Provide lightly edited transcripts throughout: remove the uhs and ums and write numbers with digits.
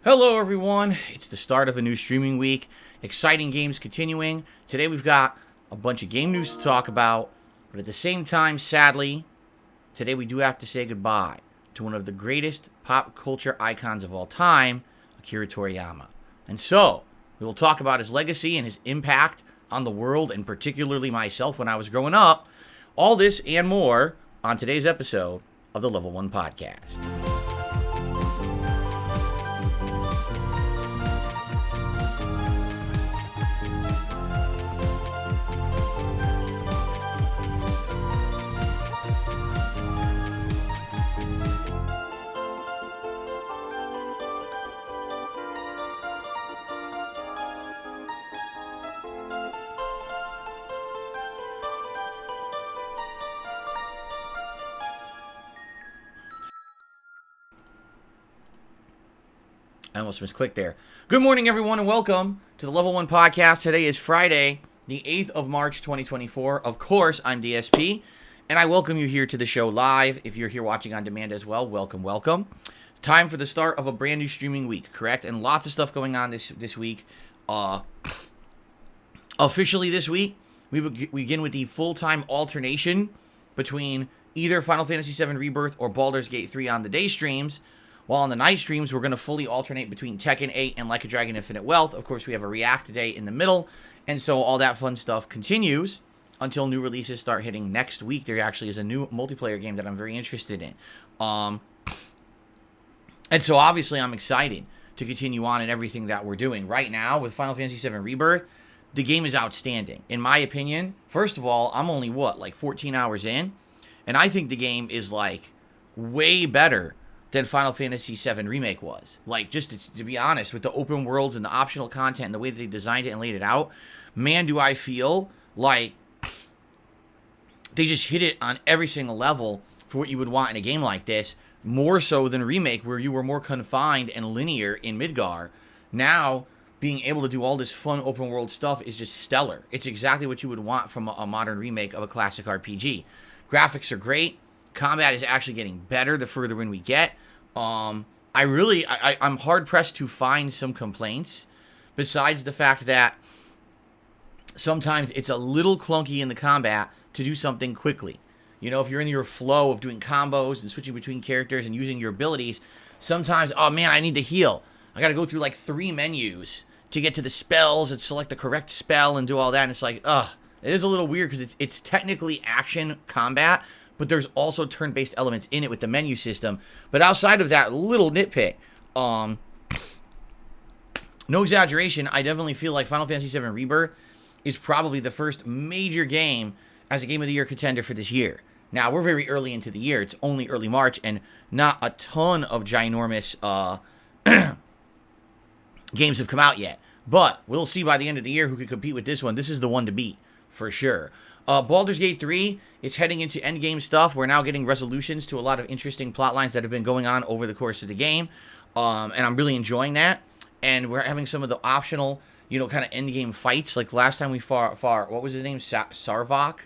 Hello everyone, it's the start of a new streaming week. Exciting games continuing. Today we've got a bunch of game news to talk about, but at the same time, sadly, today we do have to say goodbye to one of the greatest pop culture icons of all time, Akira Toriyama. And so, we will talk about his legacy and his impact on the world, and particularly myself when I was growing up. All this and more on today's episode of the Level 1 Podcast. I almost misclicked there. Good morning, everyone, and welcome to the Level 1 Podcast. Today is Friday, the 8th of March, 2024. Of course, I'm DSP, and I welcome you here to the show live. If you're here watching on demand as well, welcome, welcome. Time for the start of a brand new streaming week, correct? And lots of stuff going on this week. Officially this week, we begin with the full-time alternation between either Final Fantasy VII Rebirth or Baldur's Gate 3 on the day streams. While on the night streams, we're going to fully alternate between Tekken 8 and Like a Dragon Infinite Wealth. Of course, we have a React Day in the middle, and so all that fun stuff continues until new releases start hitting next week. There actually is a new multiplayer game that I'm very interested in. And so obviously I'm excited to continue on in everything that we're doing. Right now, with Final Fantasy VII Rebirth, the game is outstanding. In my opinion, first of all, I'm only, 14 hours in? And I think the game is, way better than Final Fantasy VII Remake was. Just to be honest, with the open worlds and the optional content and the way that they designed it and laid it out, man, do I feel like they just hit it on every single level for what you would want in a game like this, more so than Remake, where you were more confined and linear in Midgar. Now, being able to do all this fun open world stuff is just stellar. It's exactly what you would want from a modern remake of a classic RPG. Graphics are great. Combat is actually getting better the further in we get. I'm hard-pressed to find some complaints, besides the fact that sometimes it's a little clunky in the combat to do something quickly. You know, if you're in your flow of doing combos and switching between characters and using your abilities, sometimes, oh man, I need to heal. I gotta go through 3 menus to get to the spells and select the correct spell and do all that, and it's it is a little weird because it's technically action combat, but there's also turn-based elements in it with the menu system. But outside of that little nitpick, no exaggeration, I definitely feel like Final Fantasy VII Rebirth is probably the first major game as a Game of the Year contender for this year. Now, we're very early into the year. It's only early March, and not a ton of ginormous games have come out yet. But we'll see by the end of the year who can compete with this one. This is the one to beat, for sure. Baldur's Gate 3 is heading into endgame stuff. We're now getting resolutions to a lot of interesting plot lines that have been going on over the course of the game. And I'm really enjoying that. And we're having some of the optional, kind of endgame fights. Like last time we fought what was his name? Sarvok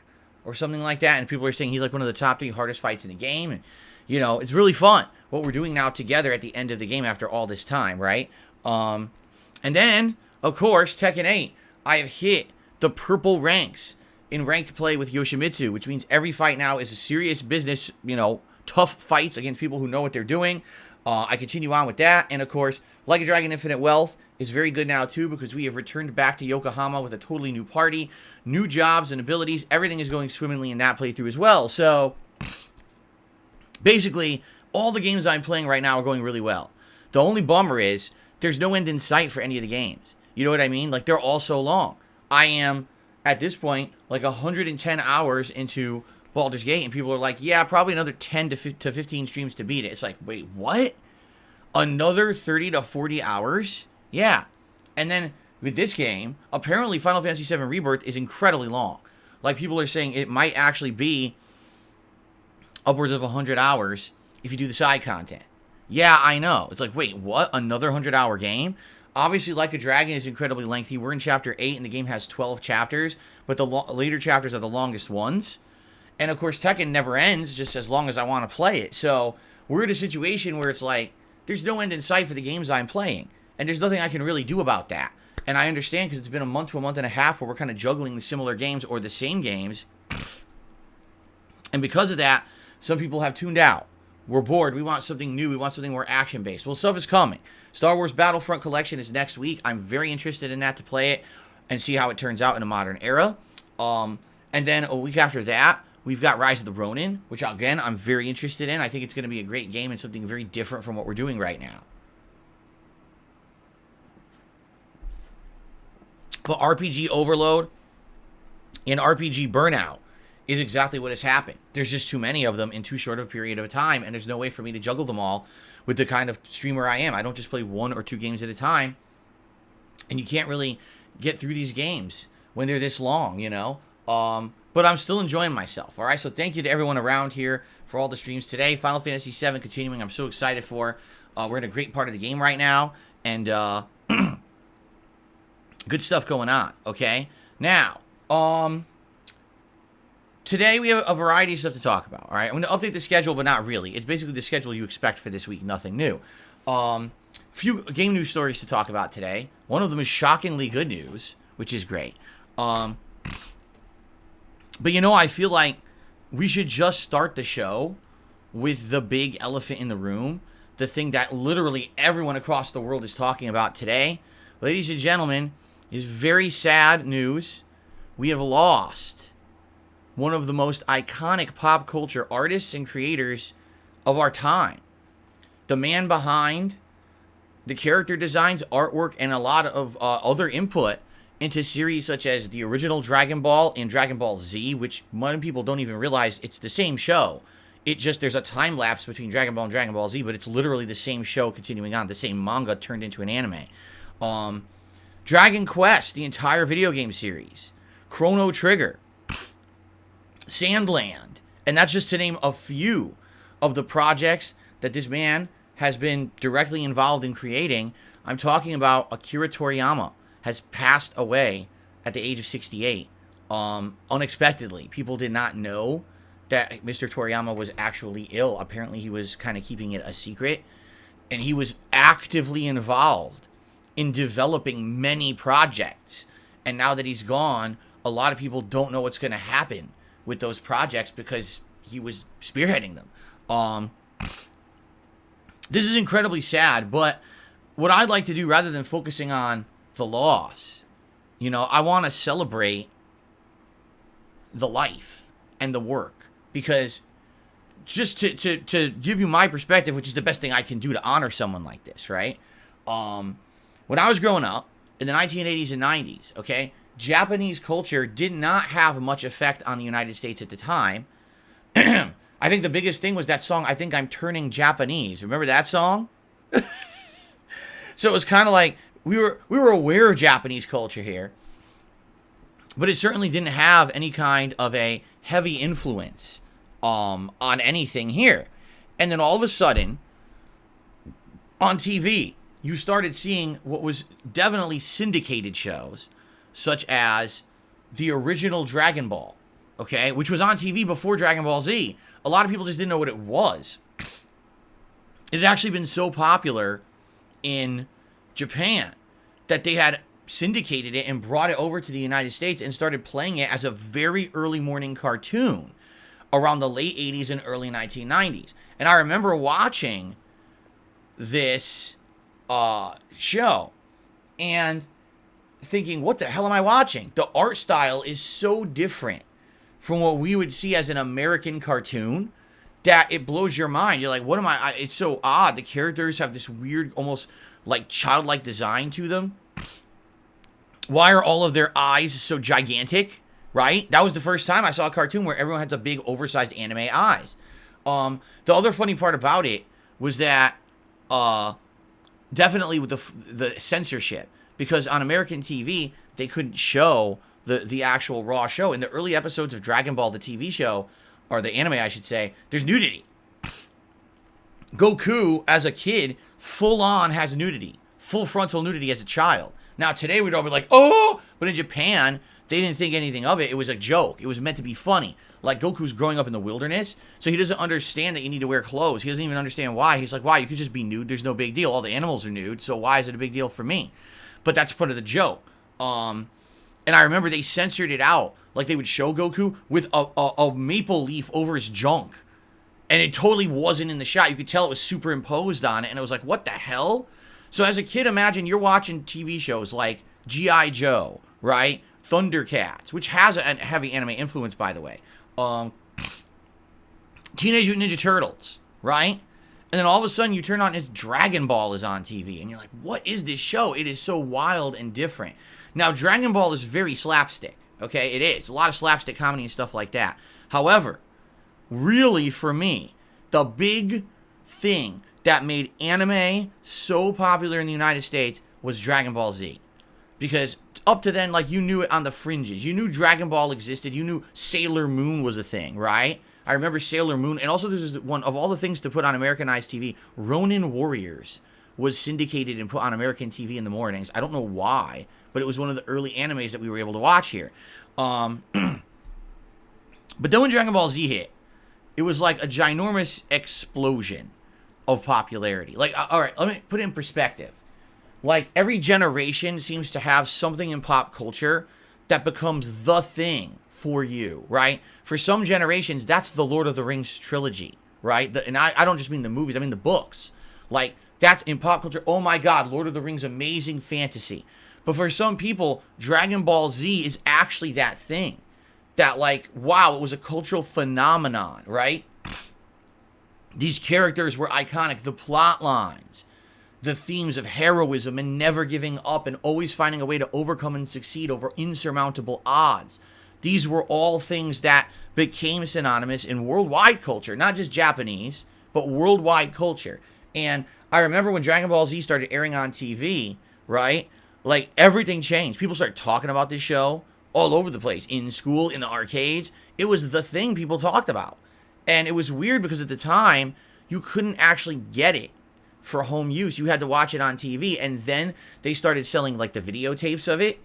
or something like that. And people are saying he's one of the top 3 hardest fights in the game. And, it's really fun what we're doing now together at the end of the game after all this time, right? And then, of course, Tekken 8. I have hit the purple ranks in ranked play with Yoshimitsu, which means every fight now is a serious business, tough fights against people who know what they're doing. I continue on with that, and of course, Like a Dragon Infinite Wealth is very good now too, because we have returned back to Yokohama with a totally new party, new jobs and abilities. Everything is going swimmingly in that playthrough as well. So, basically, all the games I'm playing right now are going really well. The only bummer is, there's no end in sight for any of the games. You know what I mean? They're all so long. I am, at this point, 110 hours into Baldur's Gate, and people are like, yeah, probably another 10 to 15 streams to beat it. It's wait, what? Another 30 to 40 hours? Yeah. And then with this game, apparently Final Fantasy VII Rebirth is incredibly long. Like, people are saying it might actually be upwards of 100 hours if you do the side content. Yeah, I know. It's like, wait, what? Another 100-hour game? Obviously, Like a Dragon is incredibly lengthy. We're in Chapter 8, and the game has 12 chapters, but the later chapters are the longest ones. And, of course, Tekken never ends just as long as I want to play it. So, we're in a situation where it's like, there's no end in sight for the games I'm playing. And there's nothing I can really do about that. And I understand, because it's been a month to a month and a half where we're kind of juggling the similar games or the same games. And because of that, some people have tuned out. We're bored. We want something new. We want something more action-based. Well, stuff is coming. Star Wars Battlefront Collection is next week. I'm very interested in that to play it and see how it turns out in a modern era. And then a week after that, we've got Rise of the Ronin, which, again, I'm very interested in. I think it's going to be a great game and something very different from what we're doing right now. But RPG Overload and RPG Burnout is exactly what has happened. There's just too many of them in too short of a period of time, and there's no way for me to juggle them all with the kind of streamer I am. I don't just play 1 or 2 games at a time, and you can't really get through these games when they're this long, you know? But I'm still enjoying myself, all right? So thank you to everyone around here for all the streams today. Final Fantasy VII continuing, I'm so excited for. We're in a great part of the game right now, and good stuff going on, okay? Now, today we have a variety of stuff to talk about, all right? I'm going to update the schedule, but not really. It's basically the schedule you expect for this week, nothing new. Few game news stories to talk about today. One of them is shockingly good news, which is great. But, you know, I feel like we should just start the show with the big elephant in the room, the thing that literally everyone across the world is talking about today. Ladies and gentlemen, is very sad news. We have lost one of the most iconic pop culture artists and creators of our time. The man behind the character designs, artwork, and a lot of other input into series such as the original Dragon Ball and Dragon Ball Z, which many people don't even realize it's the same show. It just, there's a time lapse between Dragon Ball and Dragon Ball Z, but it's literally the same show continuing on, the same manga turned into an anime. Dragon Quest, the entire video game series. Chrono Trigger. Sandland. And that's just to name a few of the projects that this man has been directly involved in creating. I'm talking about Akira Toriyama has passed away at the age of 68. Unexpectedly. People did not know that Mr. Toriyama was actually ill. Apparently he was kind of keeping it a secret. And he was actively involved in developing many projects. And now that he's gone, a lot of people don't know what's going to happen with those projects because he was spearheading them. This is incredibly sad, but what I'd like to do, rather than focusing on the loss, you know, I want to celebrate the life and the work, because just to give you my perspective, which is the best thing I can do to honor someone like this, right? When I was growing up in the 1980s and 90s, okay, Japanese culture did not have much effect on the United States at the time. I think the biggest thing was that song, I Think I'm Turning Japanese. Remember that song? So it was kind of like we were aware of Japanese culture here, but it certainly didn't have any kind of a heavy influence on anything here. And then all of a sudden, on TV, you started seeing what was definitely syndicated shows, such as the original Dragon Ball, okay, which was on TV before Dragon Ball Z. A lot of people just didn't know what it was. It had actually been so popular in Japan that they had syndicated it and brought it over to the United States and started playing it as a very early morning cartoon around the late 80s and early 1990s. And I remember watching this show and thinking, what the hell am I watching? The art style is so different from what we would see as an American cartoon that it blows your mind. You're like, what am I? It's so odd. The characters have this weird, almost like childlike design to them. Why are all of their eyes so gigantic? Right? That was the first time I saw a cartoon where everyone had the big oversized anime eyes. The other funny part about it was that definitely with the censorship, because on American TV, they couldn't show the actual raw show. In the early episodes of Dragon Ball, the TV show, or the anime, I should say, there's nudity. Goku, as a kid, full on has nudity. Full frontal nudity as a child. Now, today we'd all be like, oh! But in Japan, they didn't think anything of it. It was a joke. It was meant to be funny. Like, Goku's growing up in the wilderness, so he doesn't understand that you need to wear clothes. He doesn't even understand why. He's like, why? You could just be nude. There's no big deal. All the animals are nude, so why is it a big deal for me? But that's part of the joke. And I remember they censored it out. Like, they would show Goku with a maple leaf over his junk. And it totally wasn't in the shot. You could tell it was superimposed on it, and it was like, what the hell? So as a kid, imagine you're watching TV shows like G.I. Joe, right? Thundercats, which has a heavy anime influence, by the way. Teenage Mutant Ninja Turtles, right? And then all of a sudden you turn on, it's Dragon Ball is on TV, and you're like, what is this show? It is so wild and different. Now, Dragon Ball is very slapstick, okay? It is. A lot of slapstick comedy and stuff like that. However, really, for me, the big thing that made anime so popular in the United States was Dragon Ball Z. Because up to then, like, you knew it on the fringes. You knew Dragon Ball existed. You knew Sailor Moon was a thing, right? I remember Sailor Moon. And also, there's one of all the things to put on Americanized TV, Ronin Warriors was syndicated and put on American TV in the mornings. I don't know why, but it was one of the early animes that we were able to watch here. But then when Dragon Ball Z hit, it was like a ginormous explosion of popularity. Like, all right, let me put it in perspective. Like, every generation seems to have something in pop culture that becomes the thing for you, right? For some generations, that's the Lord of the Rings trilogy, right? And I don't just mean the movies, I mean the books. Like, that's in pop culture. Oh my God, Lord of the Rings, amazing fantasy. But for some people, Dragon Ball Z is actually that thing. That, like, wow, it was a cultural phenomenon, right? These characters were iconic. The plot lines, the themes of heroism and never giving up and always finding a way to overcome and succeed over insurmountable odds. These were all things that became synonymous in worldwide culture, not just Japanese, but worldwide culture. And I remember when Dragon Ball Z started airing on TV, right? Like, everything changed. People started talking about this show all over the place. In school, in the arcades. It was the thing people talked about. And it was weird because at the time, you couldn't actually get it for home use. You had to watch it on TV, and then they started selling, like, the videotapes of it.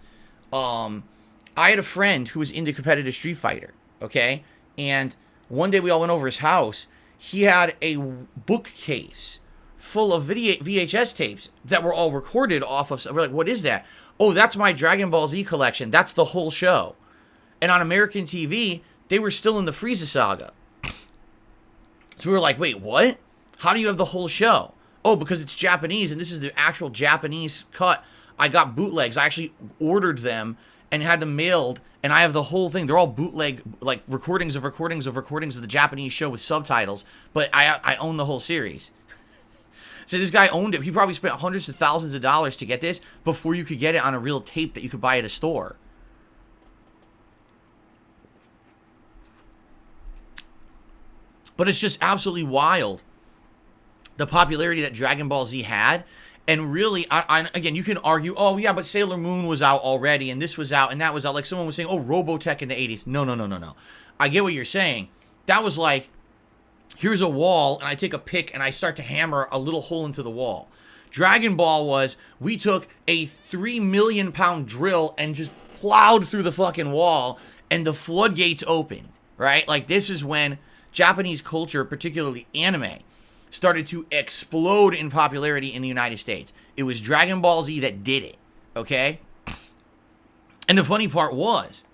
I had a friend who was into competitive Street Fighter, okay? And one day we all went over his house. He had a bookcase full of VHS tapes that were all recorded off of... We're like, what is that? Oh, that's my Dragon Ball Z collection. That's the whole show. And on American TV, they were still in the Frieza saga. So we were like, wait, what? How do you have the whole show? Oh, because it's Japanese, and this is the actual Japanese cut. I got bootlegs. I actually ordered them and had them mailed, and I have the whole thing. They're all bootleg, like, recordings of the Japanese show with subtitles, but I own the whole series. So this guy owned it. He probably spent hundreds of thousands of dollars to get this before you could get it on a real tape that you could buy at a store. But it's just absolutely wild, the popularity that Dragon Ball Z had. And really, again, you can argue, oh, yeah, but Sailor Moon was out already, and this was out, and that was out. Like someone was saying, oh, Robotech in the 80s. No. I get what you're saying. That was like, here's a wall, and I take a pick, and I start to hammer a little hole into the wall. Dragon Ball was, we took a 3 million pound drill and just plowed through the fucking wall, and the floodgates opened, right? Like, this is when Japanese culture, particularly anime, started to explode in popularity in the United States. It was Dragon Ball Z that did it, okay? And the funny part was,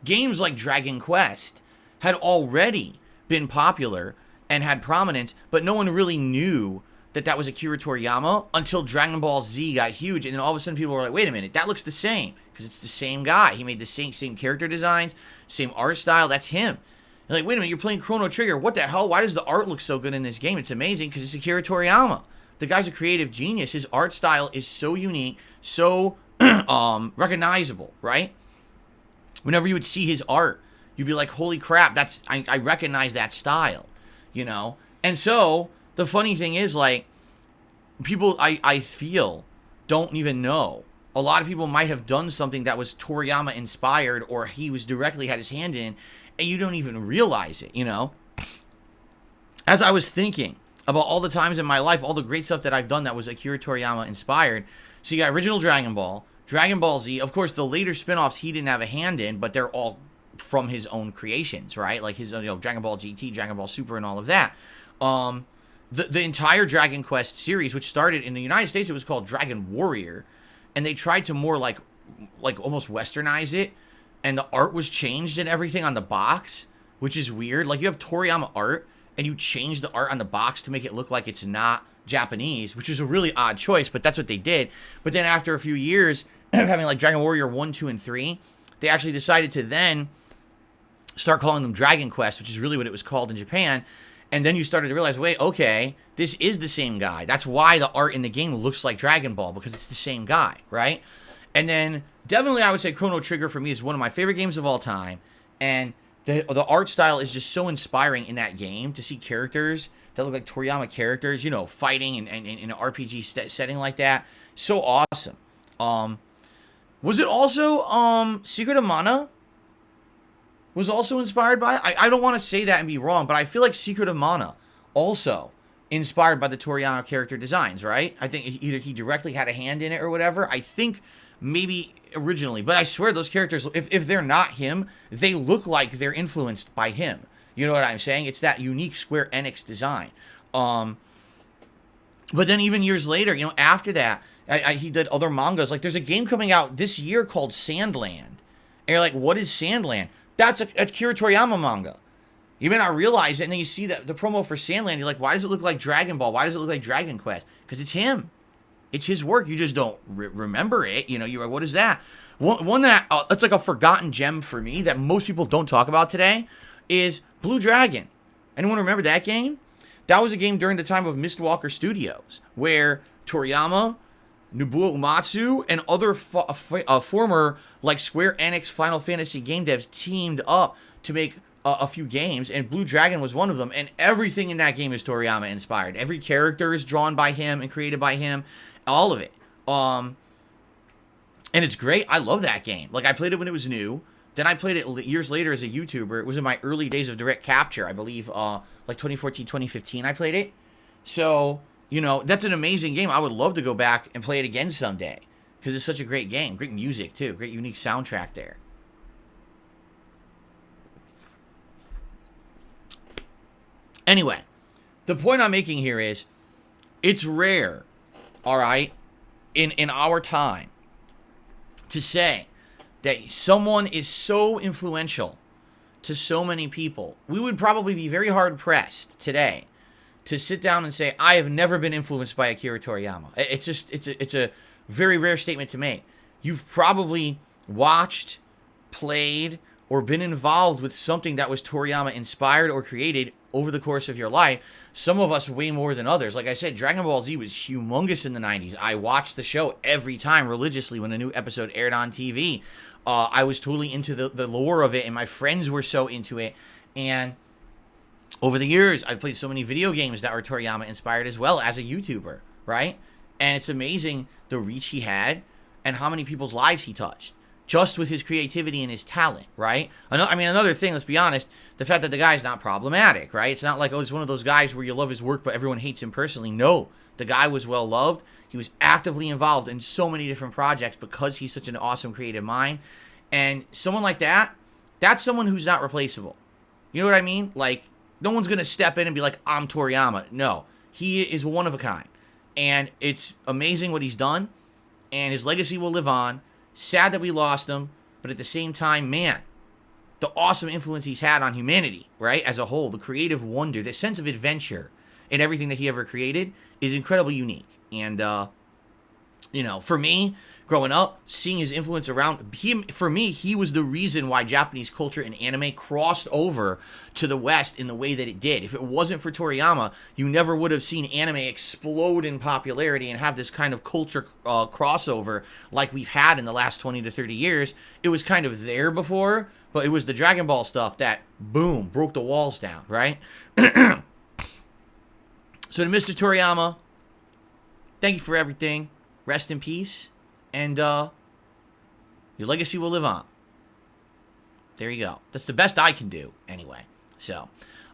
games like Dragon Quest had already been popular and had prominence, but no one really knew that that was Akira Toriyama until Dragon Ball Z got huge, and then all of a sudden people were like, wait a minute, that looks the same, because it's the same guy. He made the same character designs, same art style, that's him. Like, wait a minute, you're playing Chrono Trigger. What the hell? Why does the art look so good in this game? It's amazing because it's Akira Toriyama. The guy's a creative genius. His art style is so unique, so recognizable, right? Whenever you would see his art, you'd be like, holy crap, I recognize that style, you know? And so, the funny thing is, like, people, I feel, don't even know a lot of people might have done something that was Toriyama inspired or he was directly had his hand in, and you don't even realize it, you know? As I was thinking about all the times in my life, all the great stuff that I've done that was Akira Toriyama inspired. So you got original Dragon Ball Z, of course, the later spin-offs he didn't have a hand in, but they're all from his own creations, right? Like his, Dragon Ball GT, Dragon Ball Super, and all of that. The entire Dragon Quest series, which started in the United States, it was called Dragon Warrior, and they tried to more like almost westernize it, and the art was changed and everything on the box, which is weird. Like, you have Toriyama art, and you change the art on the box to make it look like it's not Japanese, which is a really odd choice, but that's what they did. But then after a few years of having like Dragon Warrior 1, 2, and 3, they actually decided to then start calling them Dragon Quest, which is really what it was called in Japan. And then you started to realize, wait, okay, this is the same guy. That's why the art in the game looks like Dragon Ball, because it's the same guy, right? And then definitely I would say Chrono Trigger for me is one of my favorite games of all time. And the art style is just so inspiring in that game to see characters that look like Toriyama characters, you know, fighting in an RPG setting like that. So awesome. Was it also Secret of Mana? Was also inspired by? I don't want to say that and be wrong, but I feel like Secret of Mana also inspired by the Toriyama character designs, right? I think either he directly had a hand in it or whatever. I think maybe originally, but I swear those characters, if they're not him, they look like they're influenced by him. You know what I'm saying? It's that unique Square Enix design. But then even years later, you know, after that, he did other mangas. Like, there's a game coming out this year called Sandland. And you're like, what is Sandland? That's a Akira Toriyama manga. You may not realize it, and then you see the promo for Sandland, you're like, why does it look like Dragon Ball? Why does it look like Dragon Quest? Because it's him. It's his work. You just don't remember it. You know, you're like, what is that? One that, it's like a forgotten gem for me that most people don't talk about today is Blue Dragon. Anyone remember that game? That was a game during the time of Mistwalker Studios, where Toriyama, Nobuo Uematsu, and other former like Square Enix Final Fantasy game devs teamed up to make a few games, and Blue Dragon was one of them, and everything in that game is Toriyama inspired. Every character is drawn by him and created by him, all of it. And it's great. I love that game. Like, I played it when it was new. Then I played it years later as a YouTuber. It was in my early days of direct capture, I believe, like 2014, 2015 I played it. So, you know, that's an amazing game. I would love to go back and play it again someday, because it's such a great game. Great music, too. Great, unique soundtrack there. Anyway, the point I'm making here is, it's rare, all right, in our time, to say that someone is so influential to so many people. We would probably be very hard-pressed today to sit down and say, I have never been influenced by Akira Toriyama. It's a very rare statement to make. You've probably watched, played, or been involved with something that was Toriyama inspired or created over the course of your life. Some of us way more than others. Like I said, Dragon Ball Z was humongous in the 90s. I watched the show every time religiously when a new episode aired on TV. I was totally into the lore of it, and my friends were so into it. And over the years, I've played so many video games that were Toriyama inspired as well as a YouTuber, right? And it's amazing the reach he had and how many people's lives he touched just with his creativity and his talent, right? Another thing, let's be honest, the fact that the guy's not problematic, right? It's not like, oh, it's one of those guys where you love his work but everyone hates him personally. No, the guy was well loved. He was actively involved in so many different projects because he's such an awesome creative mind. And someone like that, that's someone who's not replaceable. You know what I mean? Like, no one's going to step in and be like, I'm Toriyama. No, he is one of a kind. And it's amazing what he's done. And his legacy will live on. Sad that we lost him. But at the same time, man, the awesome influence he's had on humanity, right, as a whole, the creative wonder, the sense of adventure in everything that he ever created is incredibly unique. And, you know, for me, growing up, seeing his influence around him, for me, he was the reason why Japanese culture and anime crossed over to the West in the way that it did. If it wasn't for Toriyama, you never would have seen anime explode in popularity and have this kind of culture crossover like we've had in the last 20 to 30 years. It was kind of there before, but it was the Dragon Ball stuff that, boom, broke the walls down, right? So to Mr. Toriyama, thank you for everything. Rest in peace. and your legacy will live on. There you go. That's the best I can do, anyway. So,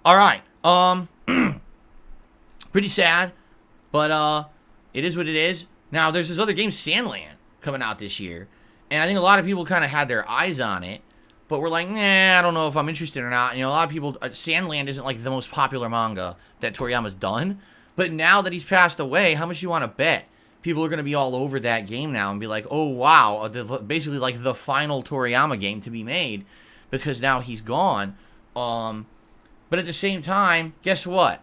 all right. Pretty sad, but it is what it is. Now, there's this other game, Sandland, coming out this year, and I think a lot of people kind of had their eyes on it, but we're like, nah, I don't know if I'm interested or not. You know, a lot of people, Sandland isn't like the most popular manga that Toriyama's done, but now that he's passed away, how much do you want to bet? People are going to be all over that game now and be like, oh, wow, basically like the final Toriyama game to be made because now he's gone. But at the same time, guess what?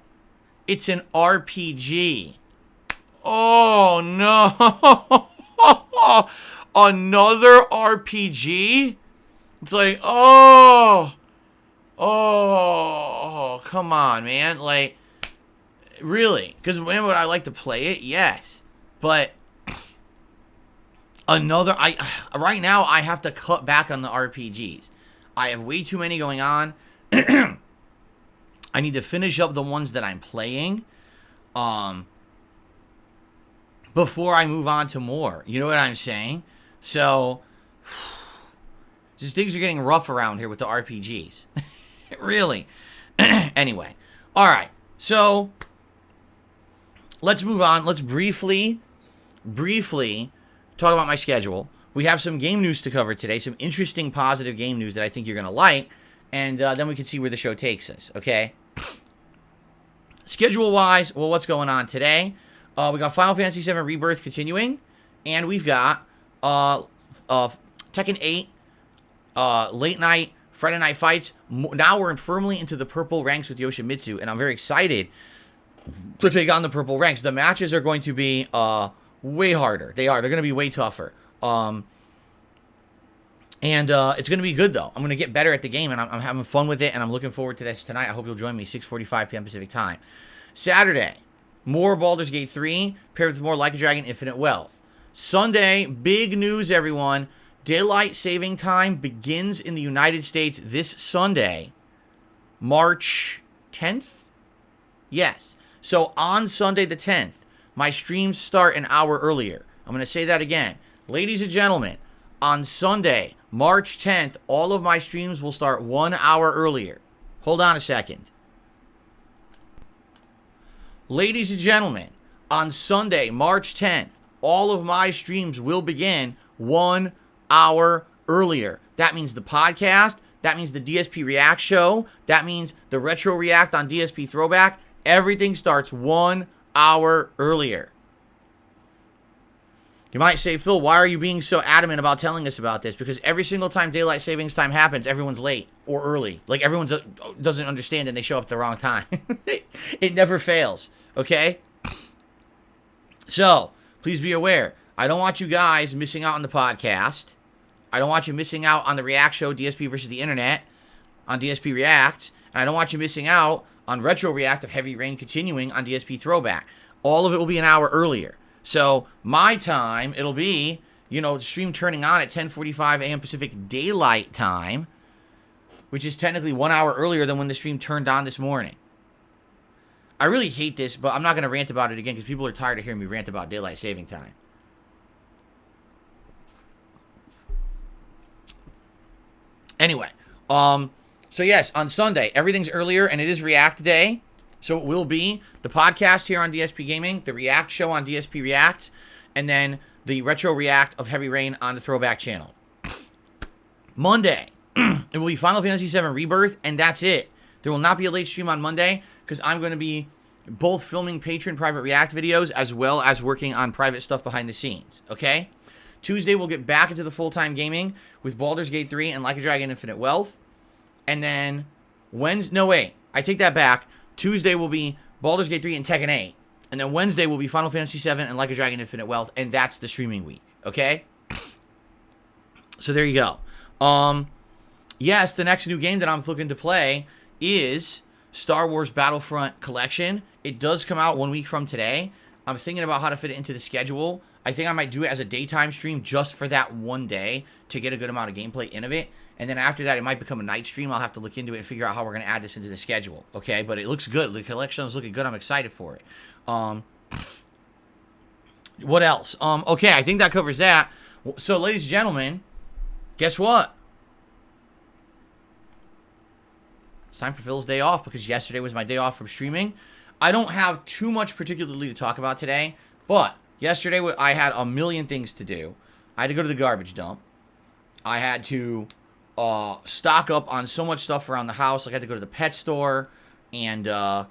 It's an RPG. Oh, no. Another RPG? It's like, oh, come on, man. Like, really? Because when would I like to play it? Yes. But another, right now, I have to cut back on the RPGs. I have way too many going on. I need to finish up the ones that I'm playing before I move on to more. You know what I'm saying? So, just things are getting rough around here with the RPGs. Really. Anyway. All right. So, let's move on. Let's briefly talk about my schedule. We have some game news to cover today. Some interesting, positive game news that I think you're going to like. And then we can see where the show takes us, okay? Schedule-wise, well, what's going on today? We got Final Fantasy VII Rebirth continuing. And we've got Tekken 8, late night, Friday night fights. Now we're firmly into the purple ranks with Yoshimitsu. And I'm very excited to take on the purple ranks. The matches are going to be way harder. They are. They're going to be way tougher. And it's going to be good, though. I'm going to get better at the game, and I'm having fun with it, and I'm looking forward to this tonight. I hope you'll join me, 6:45 p.m. Pacific time. Saturday, more Baldur's Gate 3, paired with more Like a Dragon Infinite Wealth. Sunday, big news, everyone. Daylight saving time begins in the United States this Sunday, March 10th? Yes. So on Sunday the 10th, my streams start an hour earlier. I'm going to say that again. Ladies and gentlemen, on Sunday, March 10th, all of my streams will start 1 hour earlier. Hold on a second. Ladies and gentlemen, on Sunday, March 10th, all of my streams will begin 1 hour earlier. That means the podcast, that means the DSP React show, that means the Retro React on DSP Throwback. Everything starts 1 hour earlier. You might say, Phil, why are you being so adamant about telling us about this? Because every single time daylight savings time happens, everyone's late or early. Like, everyone doesn't understand and they show up at the wrong time. It never fails, okay? So, please be aware. I don't want you guys missing out on the podcast. I don't want you missing out on the React show, DSP versus the Internet, on DSP React. And I don't want you missing out on Retro React of Heavy Rain continuing on DSP Throwback. All of it will be an hour earlier. So, my time, it'll be, the stream turning on at 10:45 a.m. Pacific Daylight Time, which is technically 1 hour earlier than when the stream turned on this morning. I really hate this, but I'm not going to rant about it again because people are tired of hearing me rant about daylight saving time. Anyway, so yes, on Sunday, everything's earlier, and it is React Day. So it will be the podcast here on DSP Gaming, the React show on DSP React, and then the Retro React of Heavy Rain on the Throwback channel. Monday, it will be Final Fantasy VII Rebirth, and that's it. There will not be a late stream on Monday, because I'm going to be both filming Patreon private React videos, as well as working on private stuff behind the scenes, okay? Tuesday, we'll get back into the full-time gaming with Baldur's Gate 3 and Like a Dragon Infinite Wealth. And then I take that back. Tuesday will be Baldur's Gate 3 and Tekken 8. And then Wednesday will be Final Fantasy 7 and Like a Dragon Infinite Wealth. And that's the streaming week. Okay? So there you go. Yes, the next new game that I'm looking to play is Star Wars Battlefront Collection. It does come out 1 week from today. I'm thinking about how to fit it into the schedule. I think I might do it as a daytime stream just for that one day to get a good amount of gameplay in of it. And then after that, it might become a night stream. I'll have to look into it and figure out how we're going to add this into the schedule. Okay, but it looks good. The collection is looking good. I'm excited for it. What else? Okay, I think that covers that. So, ladies and gentlemen, guess what? It's time for Phil's day off because yesterday was my day off from streaming. I don't have too much particularly to talk about today, but yesterday I had a million things to do. I had to go to the garbage dump. I had to stock up on so much stuff around the house. Like I had to go to the pet store and buy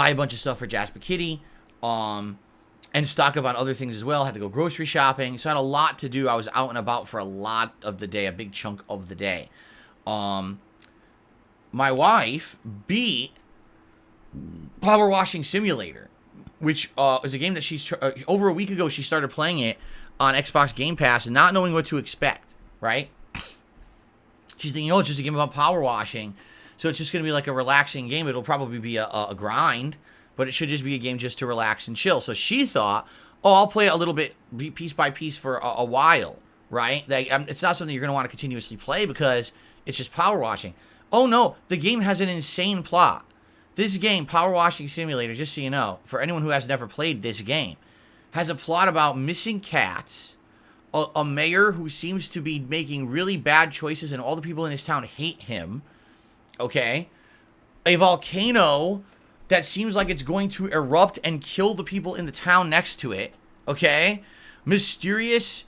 a bunch of stuff for Jasper Kitty. And stock up on other things as well. I had to go grocery shopping. So I had a lot to do. I was out and about for a lot of the day, a big chunk of the day. My wife beat Power Washing Simulator, which is a game that she's over a week ago she started playing it on Xbox Game Pass and not knowing what to expect, right? She's thinking, oh, it's just a game about power washing, so it's just going to be like a relaxing game. It'll probably be a grind, but it should just be a game just to relax and chill. So she thought, oh, I'll play it a little bit piece by piece for a while, right? It's not something you're going to want to continuously play because it's just power washing. Oh, no, the game has an insane plot. This game, Power Washing Simulator, just so you know, for anyone who has never played this game, has a plot about missing cats, a mayor who seems to be making really bad choices and all the people in his town hate him, okay? A volcano that seems like it's going to erupt and kill the people in the town next to it, okay? Mysterious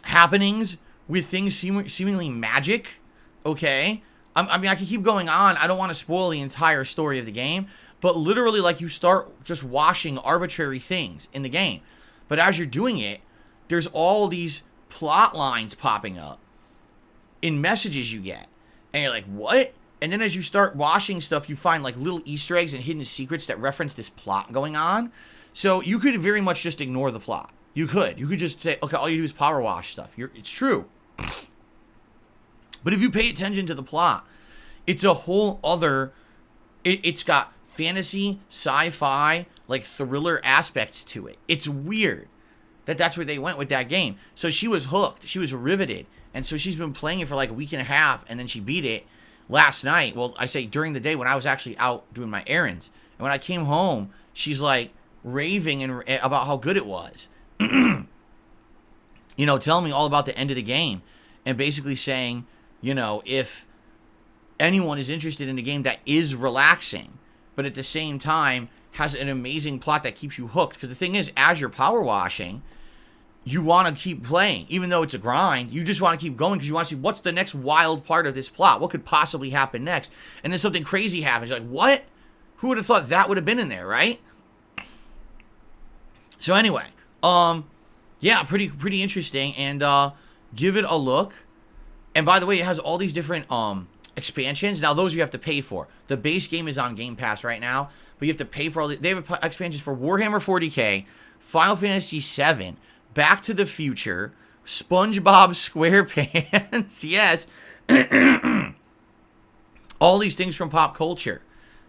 happenings with things seemingly magic, okay? I mean, I can keep going on. I don't want to spoil the entire story of the game, but literally, like, you start just washing arbitrary things in the game. But as you're doing it, there's all these plot lines popping up in messages you get. And you're like, what? And then as you start washing stuff, you find, like, little Easter eggs and hidden secrets that reference this plot going on. So you could very much just ignore the plot. You could. You could just say, okay, all you do is power wash stuff. It's true. But if you pay attention to the plot, it's a whole other... It's got fantasy, sci-fi, like thriller aspects to it. It's weird that that's where they went with that game. So she was hooked. She was riveted. And so she's been playing it for like a week and a half, and then she beat it last night. Well, I say during the day when I was actually out doing my errands. And when I came home, she's like raving about how good it was. You know, telling me all about the end of the game and basically saying, you know, if anyone is interested in a game that is relaxing, but at the same time has an amazing plot that keeps you hooked. Because the thing is, as you're power washing, you want to keep playing. Even though it's a grind, you just want to keep going because you want to see what's the next wild part of this plot. What could possibly happen next? And then something crazy happens. You're like, what? Who would have thought that would have been in there, right? So anyway, yeah, pretty interesting. And give it a look. And by the way, it has all these different expansions. Now, those you have to pay for. The base game is on Game Pass right now, but you have to pay for all the... They have expansions for Warhammer 40K, Final Fantasy VII, Back to the Future, SpongeBob SquarePants, yes. All these things from pop culture.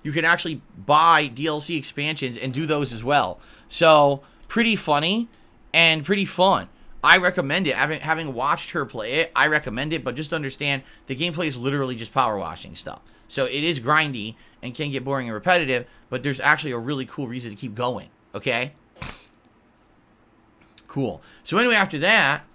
You can actually buy DLC expansions and do those as well. So, pretty funny and pretty fun. I recommend it. Having watched her play it, I recommend it, but just understand the gameplay is literally just power washing stuff. So it is grindy and can get boring and repetitive, but there's actually a really cool reason to keep going, okay? Cool. So anyway, after that,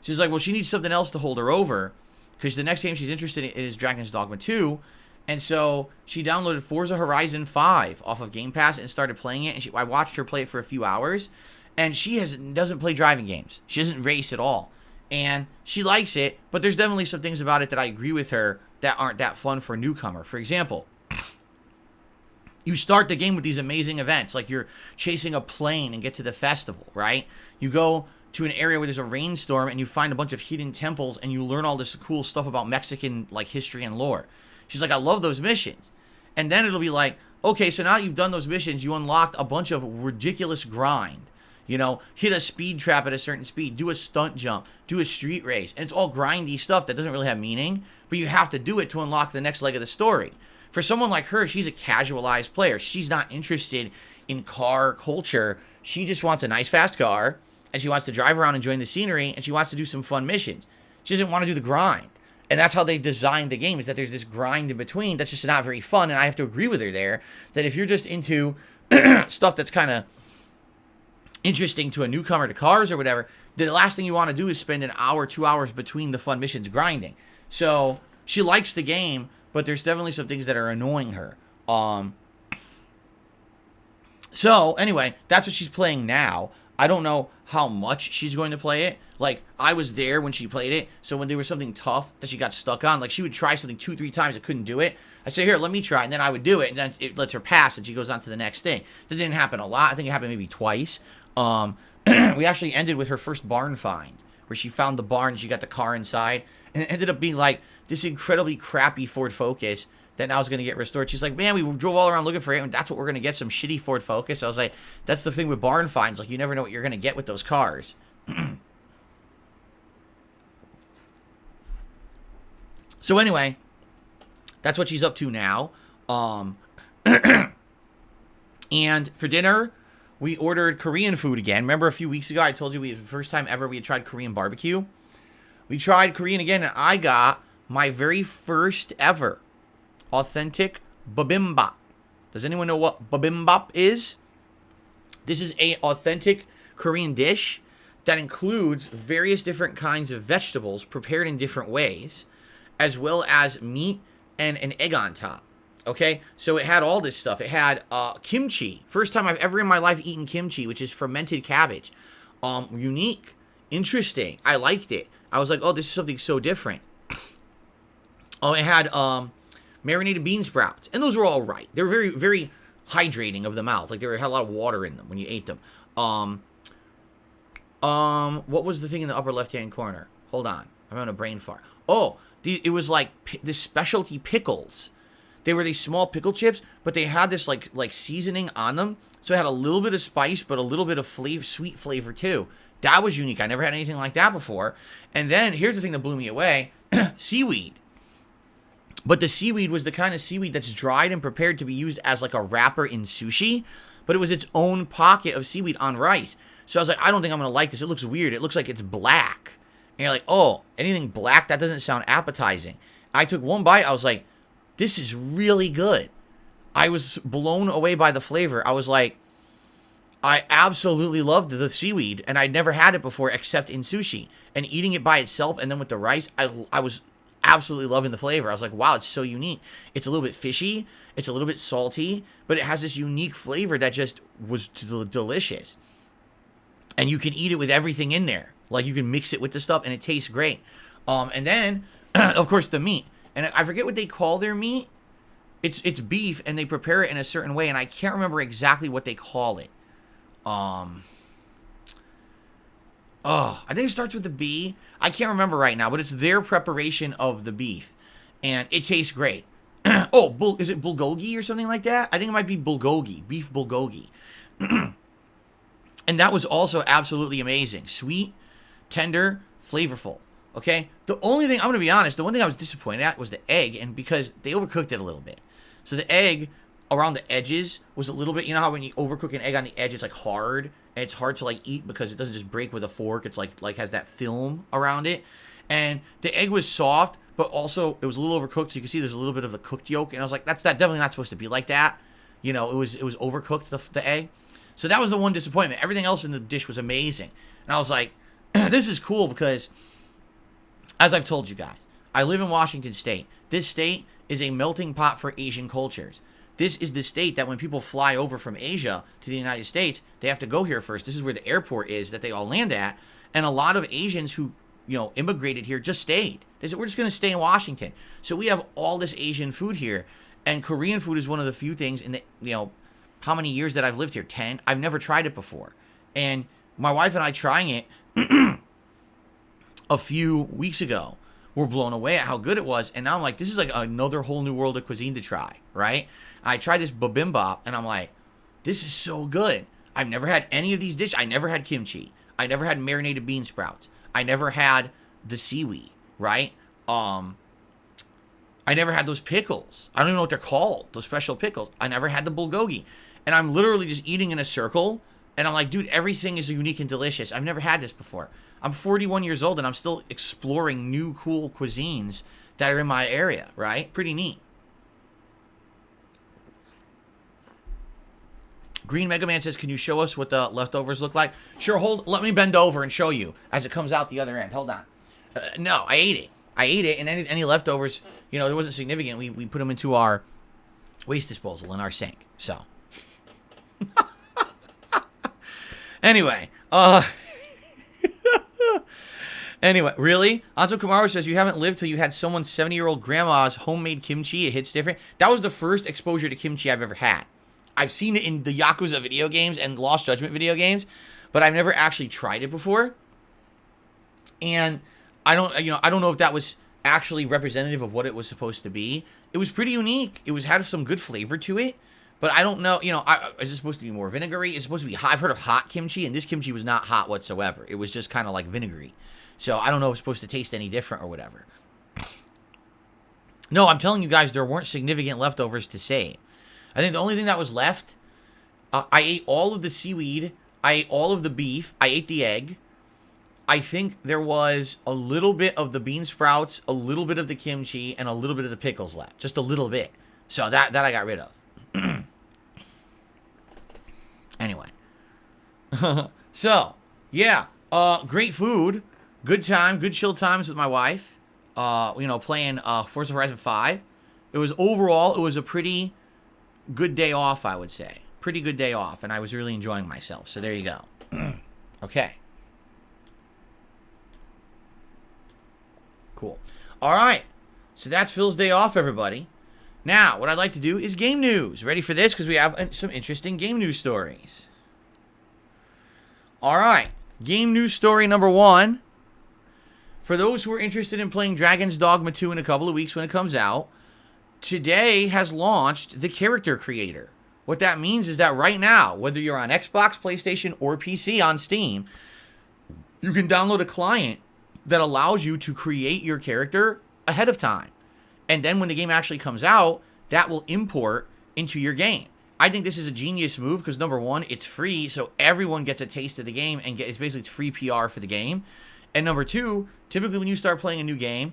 she's like, well, she needs something else to hold her over, because the next game she's interested in is Dragon's Dogma 2, and so she downloaded Forza Horizon 5 off of Game Pass and started playing it, and I watched her play it for a few hours. And she doesn't play driving games. She doesn't race at all. And she likes it, but there's definitely some things about it that I agree with her that aren't that fun for a newcomer. For example, you start the game with these amazing events, like you're chasing a plane and get to the festival, right? You go to an area where there's a rainstorm and you find a bunch of hidden temples and you learn all this cool stuff about Mexican like history and lore. She's like, I love those missions. And then it'll be like, okay, so now you've done those missions, you unlocked a bunch of ridiculous grind. You know, hit a speed trap at a certain speed, do a stunt jump, do a street race. And it's all grindy stuff that doesn't really have meaning, but you have to do it to unlock the next leg of the story. For someone like her, she's a casualized player. She's not interested in car culture. She just wants a nice, fast car, and she wants to drive around enjoying the scenery, and she wants to do some fun missions. She doesn't want to do the grind. And that's how they designed the game, is that there's this grind in between that's just not very fun, and I have to agree with her there, that if you're just into stuff that's kind of interesting to a newcomer to cars or whatever, the last thing you want to do is spend an hour, 2 hours between the fun missions grinding. So she likes the game, but there's definitely some things that are annoying her. So anyway, that's what she's playing now. I don't know how much she's going to play it. Like, I was there when she played it, so when there was something tough that she got stuck on, like, she would try something 2-3 times and couldn't do it. I say, here, let me try, and then I would do it, and then it lets her pass, and she goes on to the next thing. That didn't happen a lot. I think it happened maybe twice. We actually ended with her first barn find, where she found the barn, and she got the car inside, and it ended up being, like, this incredibly crappy Ford Focus that now is going to get restored. She's like, man, we drove all around looking for it, and that's what we're going to get, some shitty Ford Focus. I was like, that's the thing with barn finds. Like, you never know what you're going to get with those cars. So anyway, that's what she's up to now. And for dinner, we ordered Korean food again. Remember a few weeks ago, I told you the first time ever we had tried Korean barbecue? We tried Korean again, and I got my very first ever authentic bibimbap. Does anyone know what bibimbap is? This is a authentic Korean dish that includes various different kinds of vegetables prepared in different ways, as well as meat and an egg on top. Okay, so it had all this stuff. It had kimchi. First time I've ever in my life eaten kimchi, which is fermented cabbage. Unique, interesting. I liked it. I was like, oh, this is something so different. It had marinated bean sprouts, and those were all right. They were very, very hydrating of the mouth. Like, they had a lot of water in them when you ate them. What was the thing in the upper left-hand corner? Hold on, I'm having a brain fart. Oh, it was like the specialty pickles. They were these small pickle chips, but they had this like seasoning on them, so it had a little bit of spice, but a little bit of sweet flavor too. That was unique. I never had anything like that before. And then here's the thing that blew me away: seaweed. But the seaweed was the kind of seaweed that's dried and prepared to be used as like a wrapper in sushi, but it was its own pocket of seaweed on rice. So I was like, I don't think I'm going to like this. It looks weird. It looks like it's black. And you're like, oh, anything black? That doesn't sound appetizing. I took one bite. I was like, this is really good. I was blown away by the flavor. I was like, I absolutely loved the seaweed, and I'd never had it before except in sushi. And eating it by itself and then with the rice, I was absolutely loving the flavor. I was like, wow, it's so unique. It's a little bit fishy. It's a little bit salty, but it has this unique flavor that just was delicious. And you can eat it with everything in there. Like, you can mix it with the stuff, and it tastes great. And then, of course, the meat. And I forget what they call their meat. It's beef, and they prepare it in a certain way, and I can't remember exactly what they call it. I think it starts with a B. I can't remember right now, but it's their preparation of the beef, and it tastes great. Is it bulgogi or something like that? I think it might be bulgogi, beef bulgogi. And that was also absolutely amazing. Sweet, tender, flavorful. Okay? The only thing, I'm going to be honest, the one thing I was disappointed at was the egg, and because they overcooked it a little bit. So the egg around the edges was a little bit, you know how when you overcook an egg on the edge, it's like hard, and it's hard to like eat because it doesn't just break with a fork. It's like has that film around it. And the egg was soft, but also it was a little overcooked, so you can see there's a little bit of the cooked yolk. And I was like, that's definitely not supposed to be like that. You know, it was overcooked, the egg. So that was the one disappointment. Everything else in the dish was amazing. And I was like, this is cool because, as I've told you guys, I live in Washington State. This state is a melting pot for Asian cultures. This is the state that when people fly over from Asia to the United States, they have to go here first. This is where the airport is that they all land at. And a lot of Asians who, immigrated here just stayed. They said, we're just going to stay in Washington. So we have all this Asian food here. And Korean food is one of the few things in the, how many years that I've lived here? 10. I've never tried it before. And my wife and I trying it a few weeks ago, were blown away at how good it was. And now I'm like, this is like another whole new world of cuisine to try, right? I tried this bibimbap, and I'm like, this is so good. I've never had any of these dishes. I never had kimchi. I never had marinated bean sprouts. I never had the seaweed, right? I never had those pickles. I don't even know what they're called, those special pickles. I never had the bulgogi. And I'm literally just eating in a circle, and I'm like, dude, everything is unique and delicious. I've never had this before. I'm 41 years old, and I'm still exploring new cool cuisines that are in my area, right? Pretty neat. Green Mega Man says, can you show us what the leftovers look like? Sure, let me bend over and show you as it comes out the other end. Hold on. No, I ate it. And any leftovers, it wasn't significant. We put them into our waste disposal in our sink. So, anyway, really? Anzo Kamaru says, you haven't lived till you had someone's 70-year-old grandma's homemade kimchi. It hits different. That was the first exposure to kimchi I've ever had. I've seen it in the Yakuza video games and Lost Judgment video games, but I've never actually tried it before. And I don't know if that was actually representative of what it was supposed to be. It was pretty unique. It had some good flavor to it, but I don't know, is it supposed to be more vinegary? It's supposed to be hot. I've heard of hot kimchi, and this kimchi was not hot whatsoever. It was just kind of like vinegary. So I don't know if it's supposed to taste any different or whatever. No, I'm telling you guys, there weren't significant leftovers to save. I think the only thing that was left, I ate all of the seaweed, I ate all of the beef, I ate the egg. I think there was a little bit of the bean sprouts, a little bit of the kimchi, and a little bit of the pickles left. Just a little bit. So that I got rid of. Anyway. So, yeah. Great food. Good time. Good chill times with my wife. Playing Forza Horizon 5. It was a pretty good day off, I would say. Pretty good day off, and I was really enjoying myself. So there you go. Okay. Cool. All right. So that's Phil's day off, everybody. Now, what I'd like to do is game news. Ready for this? Because we have some interesting game news stories. All right. Game news story number 1. For those who are interested in playing Dragon's Dogma 2 in a couple of weeks when it comes out, today has launched the character creator. What that means is that right now, whether you're on Xbox, PlayStation, or PC on Steam, you can download a client that allows you to create your character ahead of time. And then when the game actually comes out, that will import into your game. I think this is a genius move because, number one, it's free, so everyone gets a taste of the game, and it's free PR for the game. And number two, typically when you start playing a new game,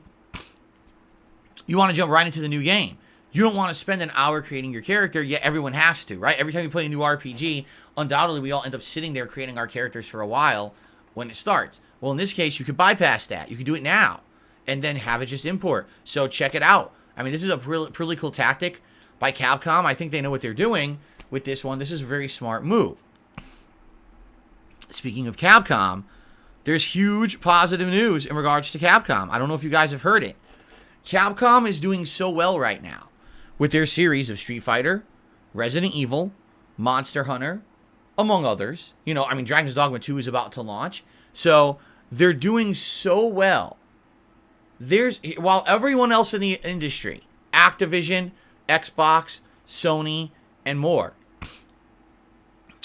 you want to jump right into the new game. You don't want to spend an hour creating your character, yet everyone has to, right? Every time you play a new RPG, undoubtedly we all end up sitting there creating our characters for a while when it starts. Well, in this case, you could bypass that. You could do it now and then have it just import. So check it out. I mean, this is a really cool tactic by Capcom. I think they know what they're doing with this one. This is a very smart move. Speaking of Capcom, there's huge positive news in regards to Capcom. I don't know if you guys have heard it. Capcom is doing so well right now with their series of Street Fighter, Resident Evil, Monster Hunter, among others. Dragon's Dogma 2 is about to launch. So they're doing so well. While everyone else in the industry, Activision, Xbox, Sony, and more,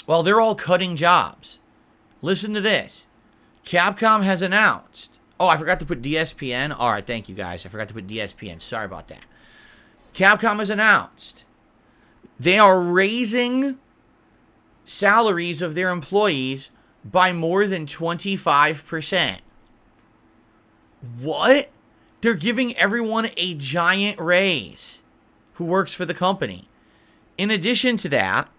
while they're all cutting jobs, listen to this. Capcom has announced. Oh, I forgot to put DSPN. All right, thank you guys. I forgot to put DSPN. Sorry about that. Capcom has announced they are raising salaries of their employees by more than 25%. What? They're giving everyone a giant raise who works for the company. In addition to that,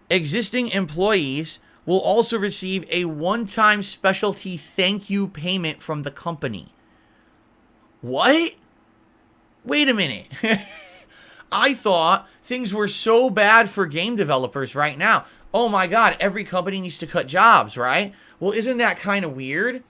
existing employees will also receive a one-time specialty thank you payment from the company. What? Wait a minute. I thought things were so bad for game developers right now. Oh my God, every company needs to cut jobs, right? Well, isn't that kind of weird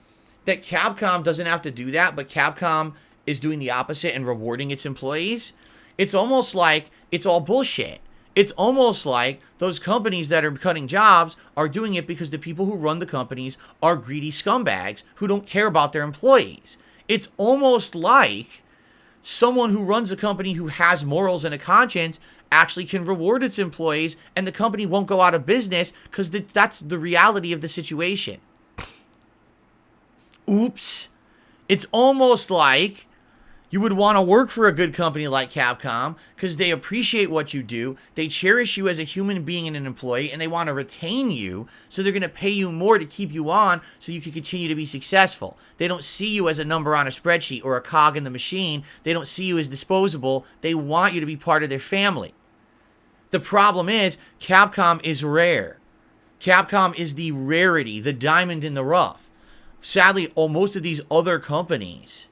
that Capcom doesn't have to do that, but Capcom is doing the opposite and rewarding its employees? It's almost like it's all bullshit. It's almost like those companies that are cutting jobs are doing it because the people who run the companies are greedy scumbags who don't care about their employees. It's almost like someone who runs a company who has morals and a conscience actually can reward its employees and the company won't go out of business because that's the reality of the situation. Oops. It's almost like you would want to work for a good company like Capcom because they appreciate what you do, they cherish you as a human being and an employee, and they want to retain you, so they're going to pay you more to keep you on so you can continue to be successful. They don't see you as a number on a spreadsheet or a cog in the machine. They don't see you as disposable. They want you to be part of their family. The problem is Capcom is rare. Capcom is the rarity, the diamond in the rough. Sadly, most of these other companies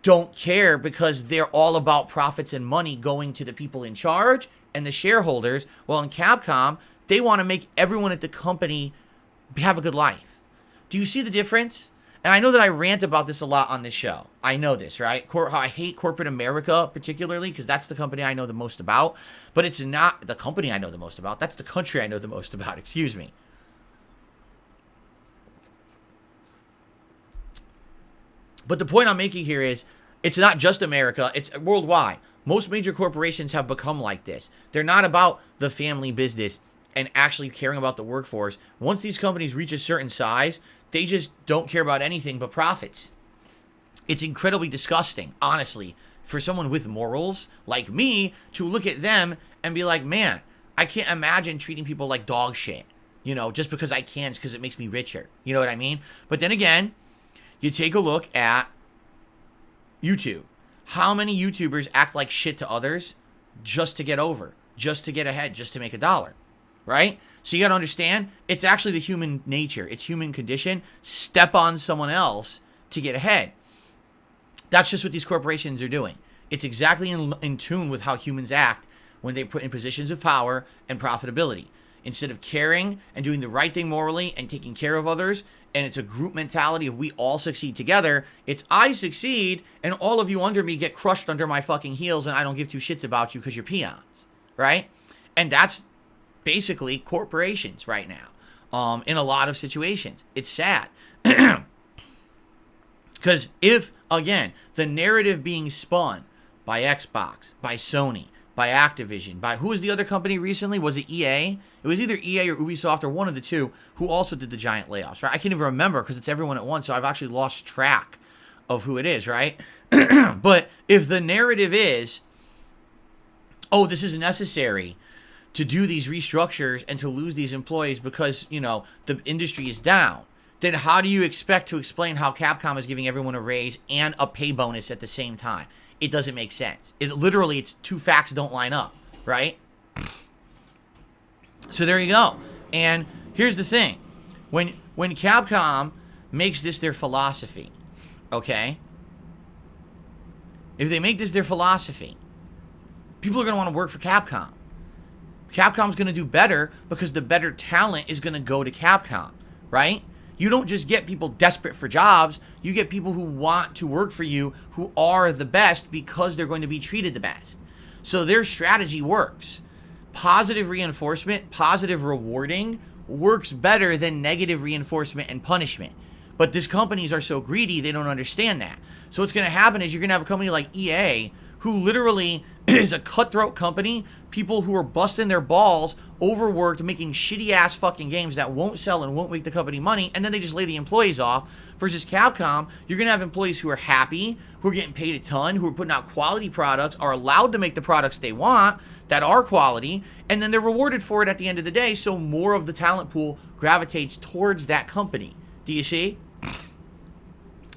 don't care because they're all about profits and money going to the people in charge and the shareholders. Well, in Capcom, they want to make everyone at the company have a good life. Do you see the difference? And I know that I rant about this a lot on this show. I know this, right? I hate corporate America particularly because that's the company I know the most about. But it's not the company I know the most about. That's the country I know the most about. Excuse me. But the point I'm making here is it's not just America. It's worldwide. Most major corporations have become like this. They're not about the family business and actually caring about the workforce. Once these companies reach a certain size, they just don't care about anything but profits. It's incredibly disgusting, honestly, for someone with morals like me to look at them and be like, man, I can't imagine treating people like dog shit, you know, just because I can, because it makes me richer. You know what I mean? But then again, you take a look at YouTube. How many YouTubers act like shit to others just to get over, just to get ahead, just to make $1, right? So you got to understand, it's actually the human nature. It's human condition. Step on someone else to get ahead. That's just what these corporations are doing. It's exactly in tune with how humans act when they put in positions of power and profitability. Instead of caring and doing the right thing morally and taking care of others, and it's a group mentality of we all succeed together, it's I succeed and all of you under me get crushed under my fucking heels and I don't give two shits about you because you're peons, right? And that's basically corporations right now, in a lot of situations. It's sad. Because if, again, the narrative being spun by Xbox, by Sony, by Activision, by who was the other company recently? Was it EA? It was either EA or Ubisoft or one of the two who also did the giant layoffs, right? I can't even remember because it's everyone at once, so I've actually lost track of who it is, right? But if the narrative is, oh, this is necessary to do these restructures and to lose these employees because, you know, the industry is down, then how do you expect to explain how Capcom is giving everyone a raise and a pay bonus at the same time? It doesn't make sense. It's two facts don't line up, right? So there you go. And here's the thing. When Capcom makes this their philosophy, okay? If they make this their philosophy, people are going to want to work for Capcom. Capcom's going to do better because the better talent is going to go to Capcom, right? You don't just get people desperate for jobs. You get people who want to work for you, who are the best because they're going to be treated the best. So their strategy works. Positive reinforcement, positive rewarding works better than negative reinforcement and punishment. But these companies are so greedy, they don't understand that. So what's going to happen is you're going to have a company like EA, who literally is a cutthroat company, people who are busting their balls, overworked, making shitty-ass fucking games that won't sell and won't make the company money, and then they just lay the employees off. Versus Capcom, you're going to have employees who are happy, who are getting paid a ton, who are putting out quality products, are allowed to make the products they want that are quality, and then they're rewarded for it at the end of the day, so more of the talent pool gravitates towards that company. Do you see?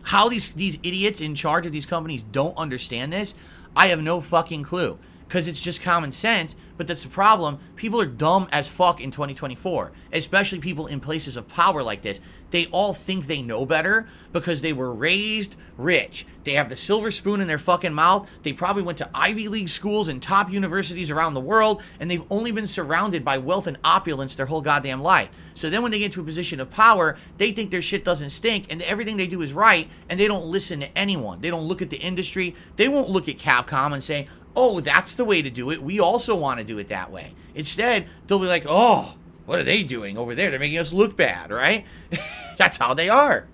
How these idiots in charge of these companies don't understand this, I have no fucking clue. Because it's just common sense, but that's the problem. People are dumb as fuck in 2024, especially people in places of power like this. They all think they know better because they were raised rich. They have the silver spoon in their fucking mouth. They probably went to Ivy League schools and top universities around the world, and they've only been surrounded by wealth and opulence their whole goddamn life. So then when they get into a position of power, they think their shit doesn't stink and everything they do is right, and they don't listen to anyone. They don't look at the industry. They won't look at Capcom and say, oh, that's the way to do it. We also want to do it that way. Instead, they'll be like, oh, what are they doing over there? They're making us look bad, right? That's how they are.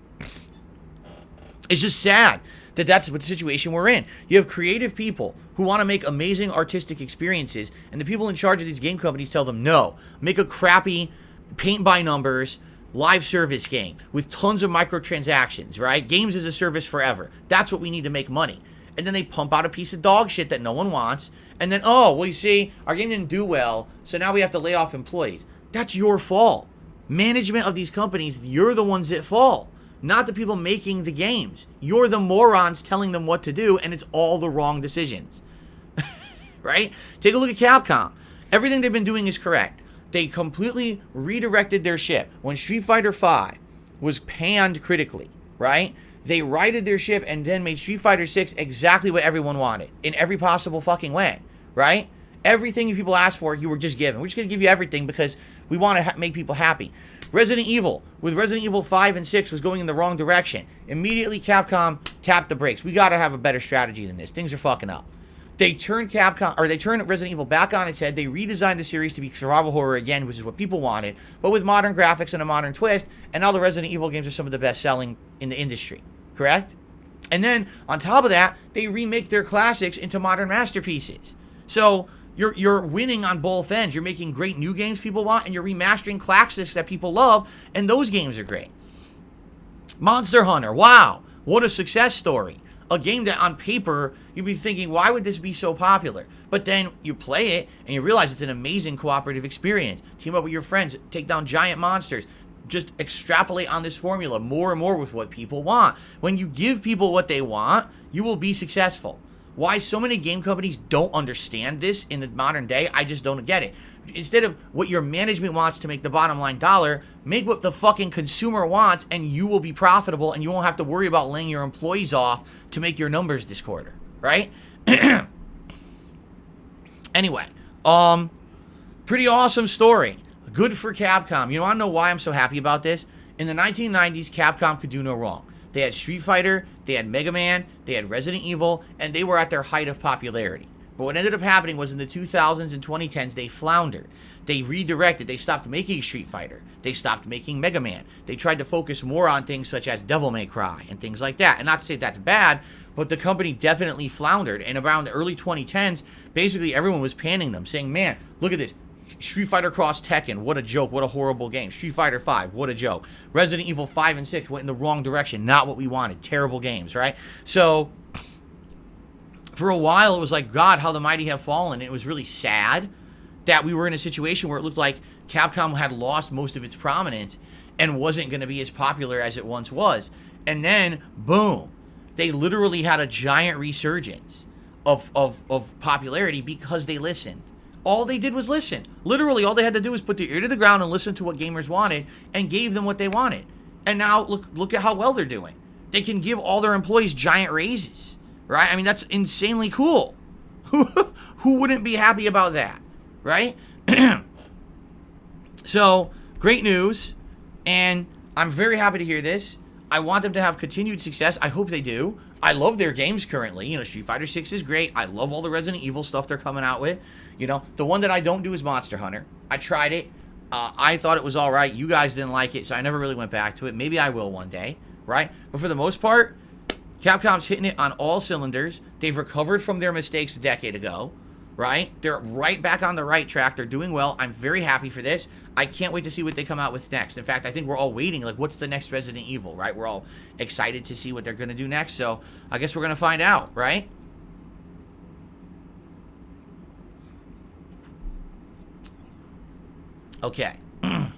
It's just sad that that's what the situation we're in. You have creative people who want to make amazing artistic experiences, and the people in charge of these game companies tell them, no, make a crappy paint by numbers live service game with tons of microtransactions, right? Games as a service forever. That's what we need to make money. And then they pump out a piece of dog shit that no one wants. And then, oh, well, you see, our game didn't do well, so now we have to lay off employees. That's your fault. Management of these companies, you're the ones at fault, not the people making the games. You're the morons telling them what to do, and it's all the wrong decisions. Right? Take a look at Capcom. Everything they've been doing is correct. They completely redirected their ship. When Street Fighter V was panned critically, right? They righted their ship and then made Street Fighter 6 exactly what everyone wanted in every possible fucking way, right? Everything people asked for, you were just given. We're just going to give you everything because we want to make people happy. Resident Evil, with Resident Evil 5 and 6, was going in the wrong direction. Immediately, Capcom tapped the brakes. We got to have a better strategy than this. Things are fucking up. They turned Resident Evil back on its head. They redesigned the series to be survival horror again, which is what people wanted, but with modern graphics and a modern twist, and now the Resident Evil games are some of the best selling in the industry. Correct? And then, on top of that, they remake their classics into modern masterpieces. So, you're winning on both ends. You're making great new games people want, and you're remastering classics that people love, and those games are great. Monster Hunter, wow, what a success story. A game that on paper, you'd be thinking, why would this be so popular? But then you play it, and you realize it's an amazing cooperative experience. Team up with your friends, take down giant monsters. Just extrapolate on this formula more and more with what people want. When you give people what they want, you will be successful. Why so many game companies don't understand this in the modern day, I just don't get it. Instead of what your management wants to make the bottom line dollar, make what the fucking consumer wants, and you will be profitable, and you won't have to worry about laying your employees off to make your numbers this quarter, right? Anyway, pretty awesome story. Good for Capcom. You want to know why I'm so happy about this? In the 1990s, Capcom could do no wrong. They had Street Fighter, they had Mega Man, they had Resident Evil, and they were at their height of popularity. But what ended up happening was in the 2000s and 2010s, they floundered. They redirected. They stopped making Street Fighter. They stopped making Mega Man. They tried to focus more on things such as Devil May Cry and things like that. And not to say that's bad, but the company definitely floundered. And around the early 2010s, basically everyone was panning them, saying, man, look at this. Street Fighter Cross Tekken, what a joke, what a horrible game. Street Fighter 5, what a joke. Resident Evil 5 and 6 went in the wrong direction, not what we wanted. Terrible games, right? So, for a while, it was like, God, how the mighty have fallen. It was really sad that we were in a situation where it looked like Capcom had lost most of its prominence and wasn't going to be as popular as it once was. And then, boom, they literally had a giant resurgence of popularity because they listened. All they did was listen. Literally, all they had to do was put their ear to the ground and listen to what gamers wanted and gave them what they wanted. And now, look at how well they're doing. They can give all their employees giant raises, right? I mean, that's insanely cool. Who wouldn't be happy about that, right? So, great news. And I'm very happy to hear this. I want them to have continued success. I hope they do. I love their games currently. You know, Street Fighter 6 is great. I love all the Resident Evil stuff they're coming out with. You know, the one that I don't do is Monster Hunter. I tried it. I thought it was all right. You guys didn't like it, so I never really went back to it. Maybe I will one day, right? But for the most part, Capcom's hitting it on all cylinders. They've recovered from their mistakes a decade ago, right? They're right back on the right track. They're doing well. I'm very happy for this. I can't wait to see what they come out with next. In fact, I think we're all waiting. Like, what's the next Resident Evil, right? We're all excited to see what they're going to do next. So I guess we're going to find out, right? Okay. Oh,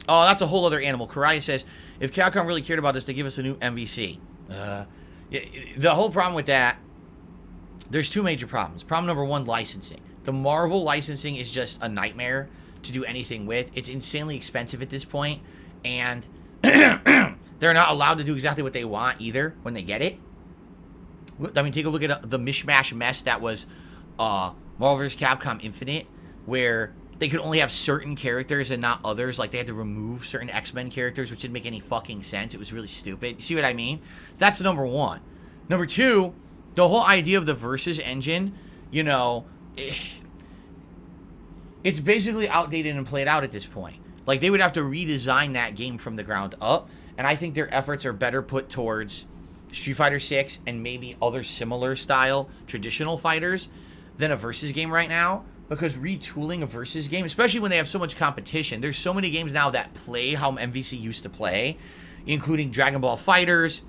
that's a whole other animal. Karaya says, if Capcom really cared about this, they give us a new MVC. The whole problem with that, there's two major problems. Problem number one, licensing. The Marvel licensing is just a nightmare to do anything with. It's insanely expensive at this point, and they're not allowed to do exactly what they want either when they get it. I mean, take a look at the mishmash mess that was Marvel vs. Capcom Infinite, where they could only have certain characters and not others. Like, they had to remove certain X-Men characters, which didn't make any fucking sense. It was really stupid. You see what I mean? So that's number one. Number two, the whole idea of the Versus engine, you know, it's basically outdated and played out at this point. Like, they would have to redesign that game from the ground up, and I think their efforts are better put towards Street Fighter 6 and maybe other similar style traditional fighters than a Versus game right now. Because retooling a Versus game, especially when they have so much competition, there's so many games now that play how MVC used to play, including Dragon Ball FighterZ,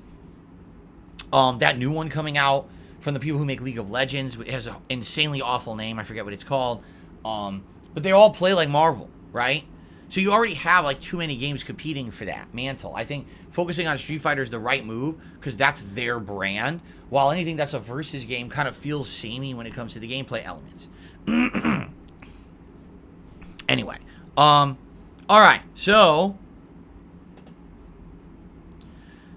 that new one coming out from the people who make League of Legends. It has an insanely awful name. I forget what it's called. But they all play like Marvel, right? So you already have like too many games competing for that mantle. I think focusing on Street Fighter is the right move because that's their brand, while anything that's a Versus game kind of feels samey when it comes to the gameplay elements. Anyway, all right, so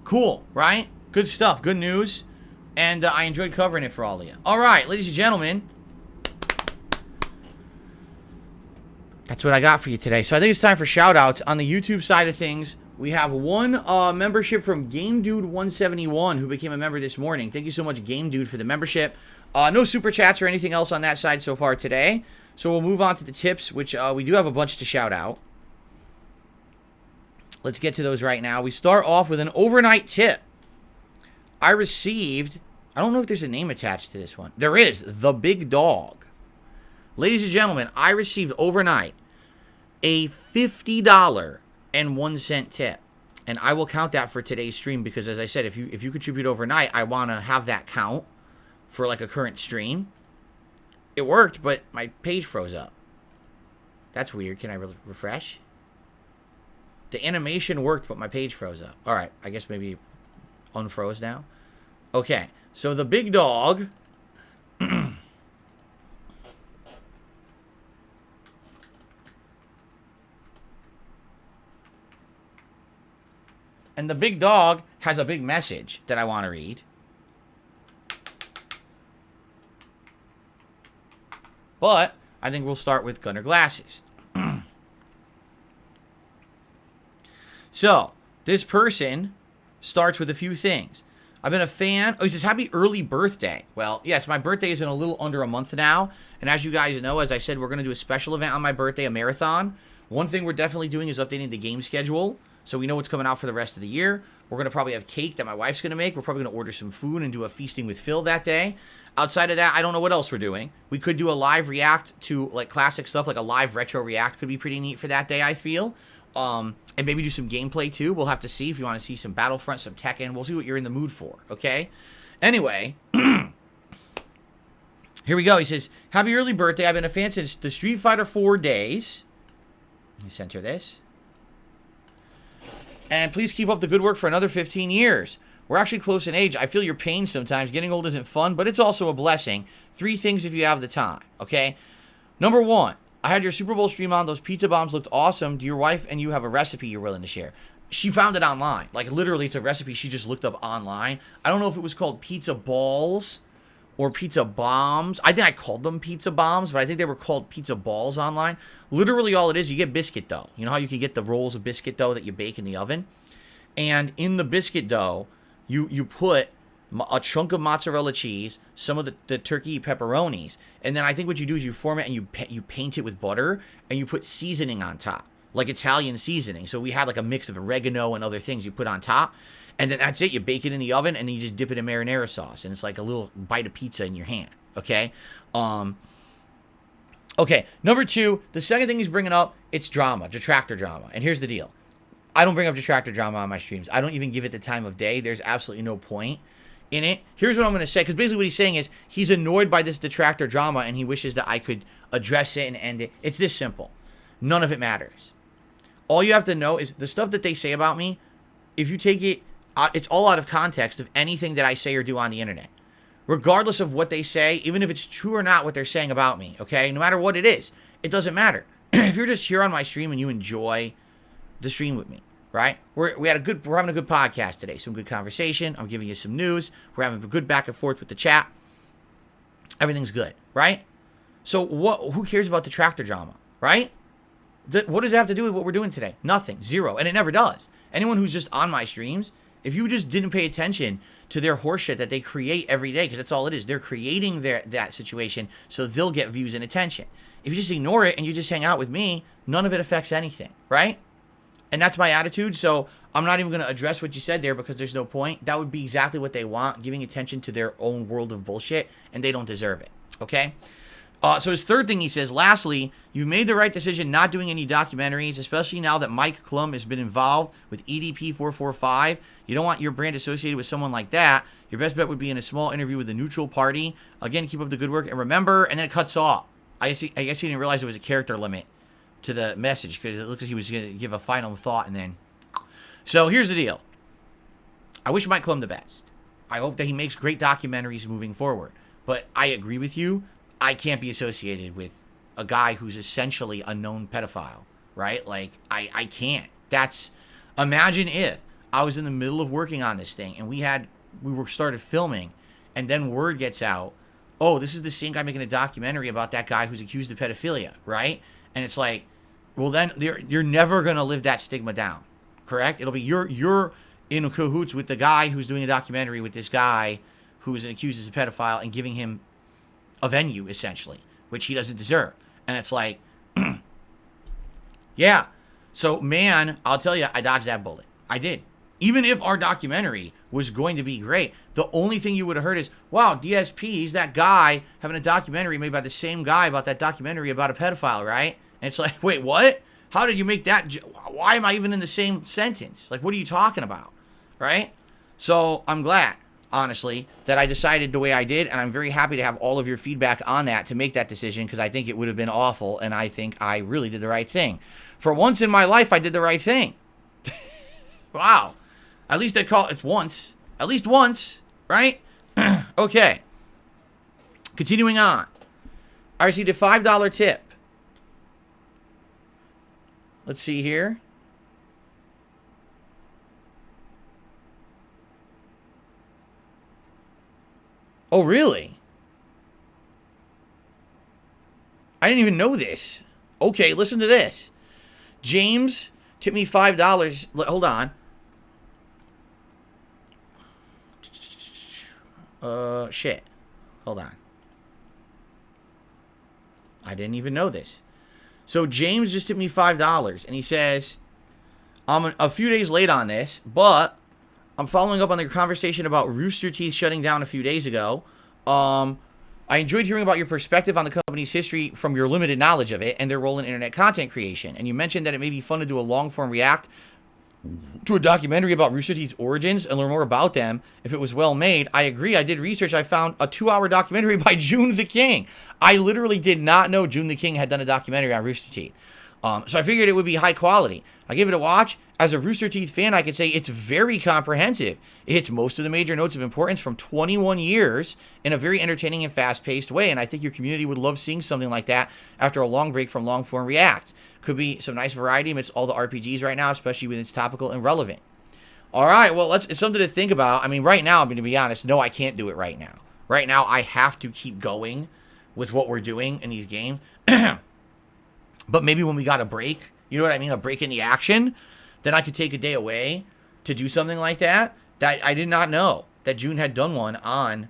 cool, right? Good stuff, good news, and I enjoyed covering it for all of you. All right, ladies and gentlemen, that's what I got for you today. So I think it's time for shout-outs. On the YouTube side of things, we have one membership from Game Dude 171 who became a member this morning. Thank you so much, Game Dude, for the membership. No super chats or anything else on that side so far today. So we'll move on to the tips, which we do have a bunch to shout out. Let's get to those right now. We start off with an overnight tip. I received, I don't know if there's a name attached to this one. There is, The Big Dog. Ladies and gentlemen, I received overnight a $50.01 tip. And I will count that for today's stream because, as I said, if you contribute overnight, I want to have that count for like a current stream. It worked, but my page froze up. That's weird. Can I refresh? The animation worked, but my page froze up. All right, I guess maybe unfroze now. Okay, so the big dog. And the big dog has a big message that I want to read. But I think we'll start with Gunner Glasses. So, this person starts with a few things. I've been a fan. Oh, he says, happy early birthday. Well, yes, my birthday is in a little under a month now. And as you guys know, as I said, we're going to do a special event on my birthday, a marathon. One thing we're definitely doing is updating the game schedule, so we know what's coming out for the rest of the year. We're going to probably have cake that my wife's going to make. We're probably going to order some food and do a feasting with Phil that day. Outside of that, I don't know what else we're doing. We could do a live react to like classic stuff, like a live retro react could be pretty neat for that day, I feel. And maybe do some gameplay too. We'll have to see if you want to see some Battlefront, some Tekken. We'll see what you're in the mood for, okay? Anyway, here we go. He says, happy early birthday. I've been a fan since the Street Fighter 4 days. Let me center this. And please keep up the good work for another 15 years. We're actually close in age. I feel your pain sometimes. Getting old isn't fun, but it's also a blessing. 3 things if you have the time, okay? Number 1, I had your Super Bowl stream on. Those pizza bombs looked awesome. Do your wife and you have a recipe you're willing to share? She found it online. Like, literally, it's a recipe she just looked up online. I don't know if it was called pizza balls or pizza bombs. I think I called them pizza bombs, but I think they were called pizza balls online. Literally, all it is, you get biscuit dough. You know how you can get the rolls of biscuit dough that you bake in the oven? And in the biscuit dough, you put a chunk of mozzarella cheese, some of the turkey pepperonis, and then I think what you do is you form it and you paint it with butter, and you put seasoning on top, like Italian seasoning. So we had like a mix of oregano and other things you put on top, and then that's it. You bake it in the oven, and then you just dip it in marinara sauce, and it's like a little bite of pizza in your hand, okay? Okay, number 2, the second thing he's bringing up, it's drama, detractor drama, and here's the deal. I don't bring up detractor drama on my streams. I don't even give it the time of day. There's absolutely no point in it. Here's what I'm going to say, because basically what he's saying is he's annoyed by this detractor drama and he wishes that I could address it and end it. It's this simple. None of it matters. All you have to know is the stuff that they say about me, if you take it, it's all out of context of anything that I say or do on the internet. Regardless of what they say, even if it's true or not what they're saying about me, okay? No matter what it is, it doesn't matter. If you're just here on my stream and you enjoy the stream with me, right? We're having a good podcast today. Some good conversation. I'm giving you some news. We're having a good back and forth with the chat. Everything's good, right? So who cares about detractor drama, right? What does it have to do with what we're doing today? Nothing. Zero. And it never does. Anyone who's just on my streams, if you just didn't pay attention to their horseshit that they create every day, because that's all it is. They're creating that situation so they'll get views and attention. If you just ignore it and you just hang out with me, none of it affects anything, right? And that's my attitude, so I'm not even going to address what you said there because there's no point. That would be exactly what they want, giving attention to their own world of bullshit, and they don't deserve it, okay? So his third thing, he says, lastly, you've made the right decision not doing any documentaries, especially now that Mike Klum has been involved with EDP 445. You don't want your brand associated with someone like that. Your best bet would be in a small interview with a neutral party. Again, keep up the good work, and remember, and then it cuts off. I guess he didn't realize there was a character limit to the message because it looks like he was going to give a final thought and then. So here's the deal. I wish Mike Klum the best. I hope that he makes great documentaries moving forward. But I agree with you. I can't be associated with a guy who's essentially a known pedophile, right? Like, I can't. Imagine if I was in the middle of working on this thing and we were started filming, and then word gets out, oh, this is the same guy making a documentary about that guy who's accused of pedophilia, right? And it's like, well, then you're never going to live that stigma down, correct? It'll be you're in cahoots with the guy who's doing a documentary with this guy who is accused as a pedophile and giving him a venue, essentially, which he doesn't deserve. And it's like, yeah. So, man, I'll tell you, I dodged that bullet. I did. Even if our documentary was going to be great, the only thing you would have heard is, wow, DSP, he's that guy having a documentary made by the same guy about that documentary about a pedophile, right? And it's like, wait, what? How did you make that? Why am I even in the same sentence? Like, what are you talking about, right? So I'm glad, honestly, that I decided the way I did, and I'm very happy to have all of your feedback on that to make that decision, because I think it would have been awful, and I think I really did the right thing. For once in my life, I did the right thing. Wow. At least I call it once. At least once, right? Okay. Continuing on. I received a $5 tip. Let's see here. Oh, really? I didn't even know this. Okay, listen to this. James tipped me $5. Hold on. Shit. Hold on. I didn't even know this. So James just tipped me $5, and he says, I'm a few days late on this, but I'm following up on the conversation about Rooster Teeth shutting down a few days ago. I enjoyed hearing about your perspective on the company's history from your limited knowledge of it and their role in internet content creation. And you mentioned that it may be fun to do a long-form react to a documentary about Rooster Teeth's origins and learn more about them if it was well made. I agree. I did research. I found a 2-hour documentary by June the King. I literally did not know June the King had done a documentary on Rooster Teeth. So I figured it would be high quality. I gave it a watch. As a Rooster Teeth fan, I could say it's very comprehensive. It hits most of the major notes of importance from 21 years in a very entertaining and fast-paced way, and I think your community would love seeing something like that after a long break from long-form reacts. Could be some nice variety amidst all the RPGs right now, especially when it's topical and relevant. All right, well, it's something to think about. I mean, right now, I'm going to be honest, no, I can't do it right now. Right now, I have to keep going with what we're doing in these games. But maybe when we got a break, you know what I mean, a break in the action, then I could take a day away to do something like that. That I did not know that June had done one on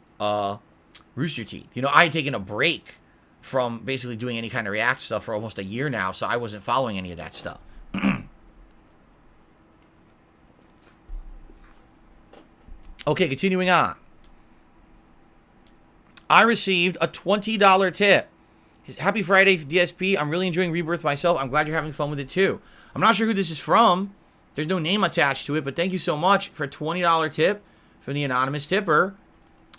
Rooster Teeth. You know, I had taken a break from basically doing any kind of React stuff for almost a year now, so I wasn't following any of that stuff. Okay, continuing on. I received a $20 tip. Happy Friday, DSP. I'm really enjoying Rebirth myself. I'm glad you're having fun with it too. I'm not sure who this is from. There's no name attached to it, but thank you so much for a $20 tip from the anonymous tipper.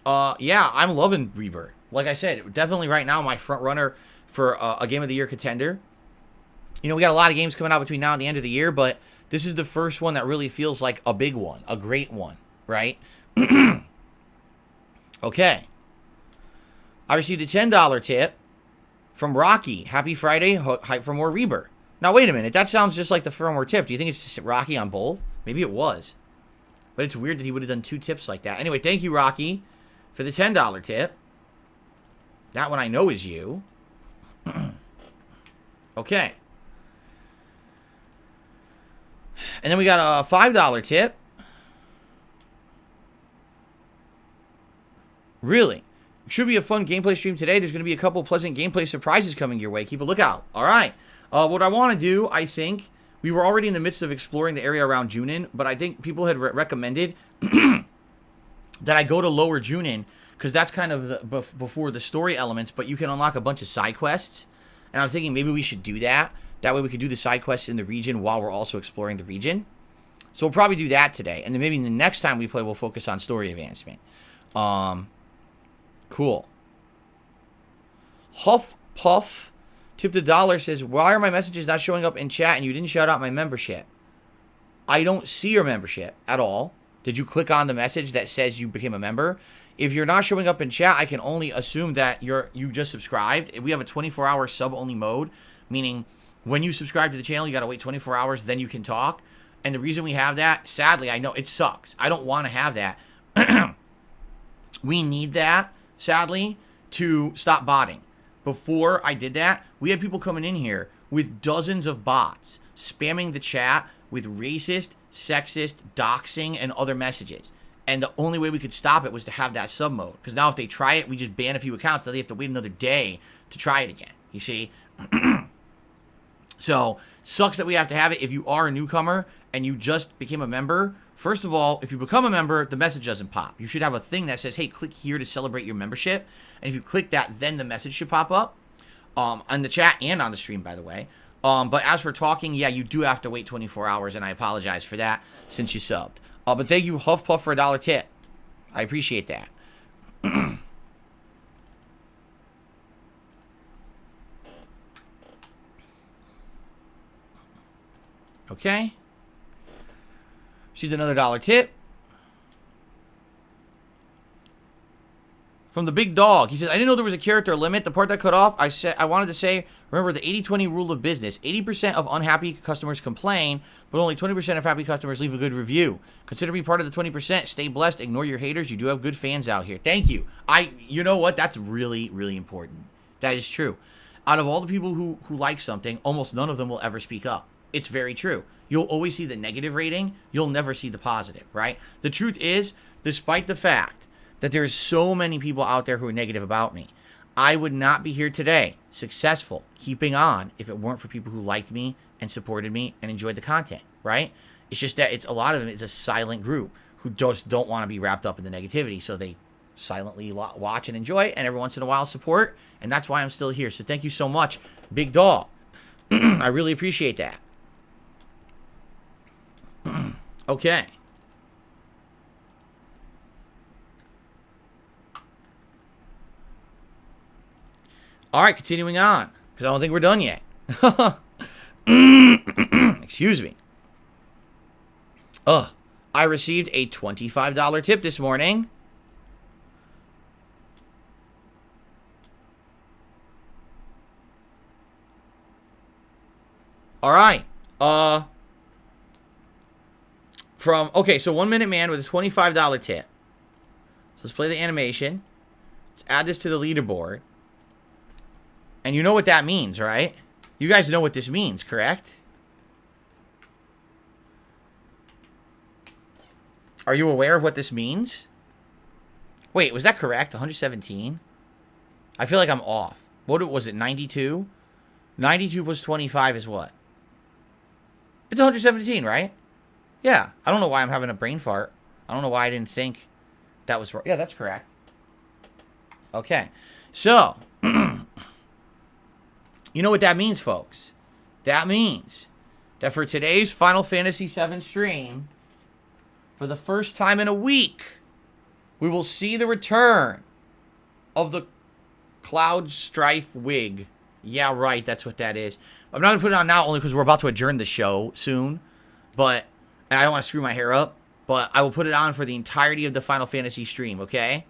Yeah, I'm loving Rebirth. Like I said, definitely right now my front runner for a Game of the Year contender. You know, we got a lot of games coming out between now and the end of the year, but this is the first one that really feels like a big one, a great one, right? Okay. I received a $10 tip from Rocky. Happy Friday, hype for more Rebirth. Now, wait a minute. That sounds just like the firmware tip. Do you think it's just Rocky on both? Maybe it was. But it's weird that he would have done 2 tips like that. Anyway, thank you, Rocky, for the $10 tip. That one I know is you. Okay. And then we got a $5 tip. Really? Should be a fun gameplay stream today. There's going to be a couple pleasant gameplay surprises coming your way. Keep a lookout. All right. What I want to do, I think, we were already in the midst of exploring the area around Junin, but I think people had recommended that I go to Lower Junin, because that's kind of before the story elements, but you can unlock a bunch of side quests. And I'm thinking maybe we should do that. That way we could do the side quests in the region while we're also exploring the region. So we'll probably do that today. And then maybe the next time we play, we'll focus on story advancement. Cool. Huff Puff tipped $1, says, why are my messages not showing up in chat and you didn't shout out my membership? I don't see your membership at all. Did you click on the message that says you became a member? If you're not showing up in chat, I can only assume that you just subscribed. We have a 24-hour sub-only mode, meaning when you subscribe to the channel, you got to wait 24 hours, then you can talk. And the reason we have that, sadly, I know it sucks. I don't want to have that. We need that, sadly, to stop botting. Before I did that, we had people coming in here with dozens of bots, spamming the chat with racist, sexist, doxing, and other messages. And the only way we could stop it was to have that sub mode. Because now if they try it, we just ban a few accounts. Then they have to wait another day to try it again. You see? So, sucks that we have to have it. If you are a newcomer and you just became a member, first of all, if you become a member, the message doesn't pop. You should have a thing that says, hey, click here to celebrate your membership. And if you click that, then the message should pop up on the chat and on the stream, by the way. But as for talking, yeah, you do have to wait 24 hours, and I apologize for that since you subbed. But thank you, Huff Puff, for $1 tip. I appreciate that. Okay. She's another $1 tip. From the big dog. He says, I didn't know there was a character limit. The part that cut off, I wanted to say, remember the 80-20 rule of business. 80% of unhappy customers complain, but only 20% of happy customers leave a good review. Consider me part of the 20%. Stay blessed. Ignore your haters. You do have good fans out here. Thank you. You know what? That's really, really important. That is true. Out of all the people who like something, almost none of them will ever speak up. It's very true. You'll always see the negative rating. You'll never see the positive, right? The truth is, despite the fact that there's so many people out there who are negative about me, I would not be here today, successful, keeping on, if it weren't for people who liked me and supported me and enjoyed the content, right? It's just that a lot of them is a silent group who just don't want to be wrapped up in the negativity, so they silently watch and enjoy, and every once in a while support, and that's why I'm still here. So thank you so much, Big Dog. I really appreciate that. Okay. All right, continuing on, because I don't think we're done yet. Excuse me. I received a $25 tip this morning. All right. So 1 Minute Man with a $25 tip. So let's play the animation. Let's add this to the leaderboard. And you know what that means, right? You guys know what this means, correct? Are you aware of what this means? Wait, was that correct? 117? I feel like I'm off. What was it, 92? 92 plus 25 is what? It's 117, right? Yeah. I don't know why I'm having a brain fart. I don't know why I didn't think that was right. Yeah, that's correct. Okay. So, you know what that means, folks? That means that for today's Final Fantasy VII stream, for the first time in a week, we will see the return of the Cloud Strife wig. Yeah, right, that's what that is. I'm not going to put it on now only because we're about to adjourn the show soon. And I don't want to screw my hair up. But I will put it on for the entirety of the Final Fantasy stream, okay?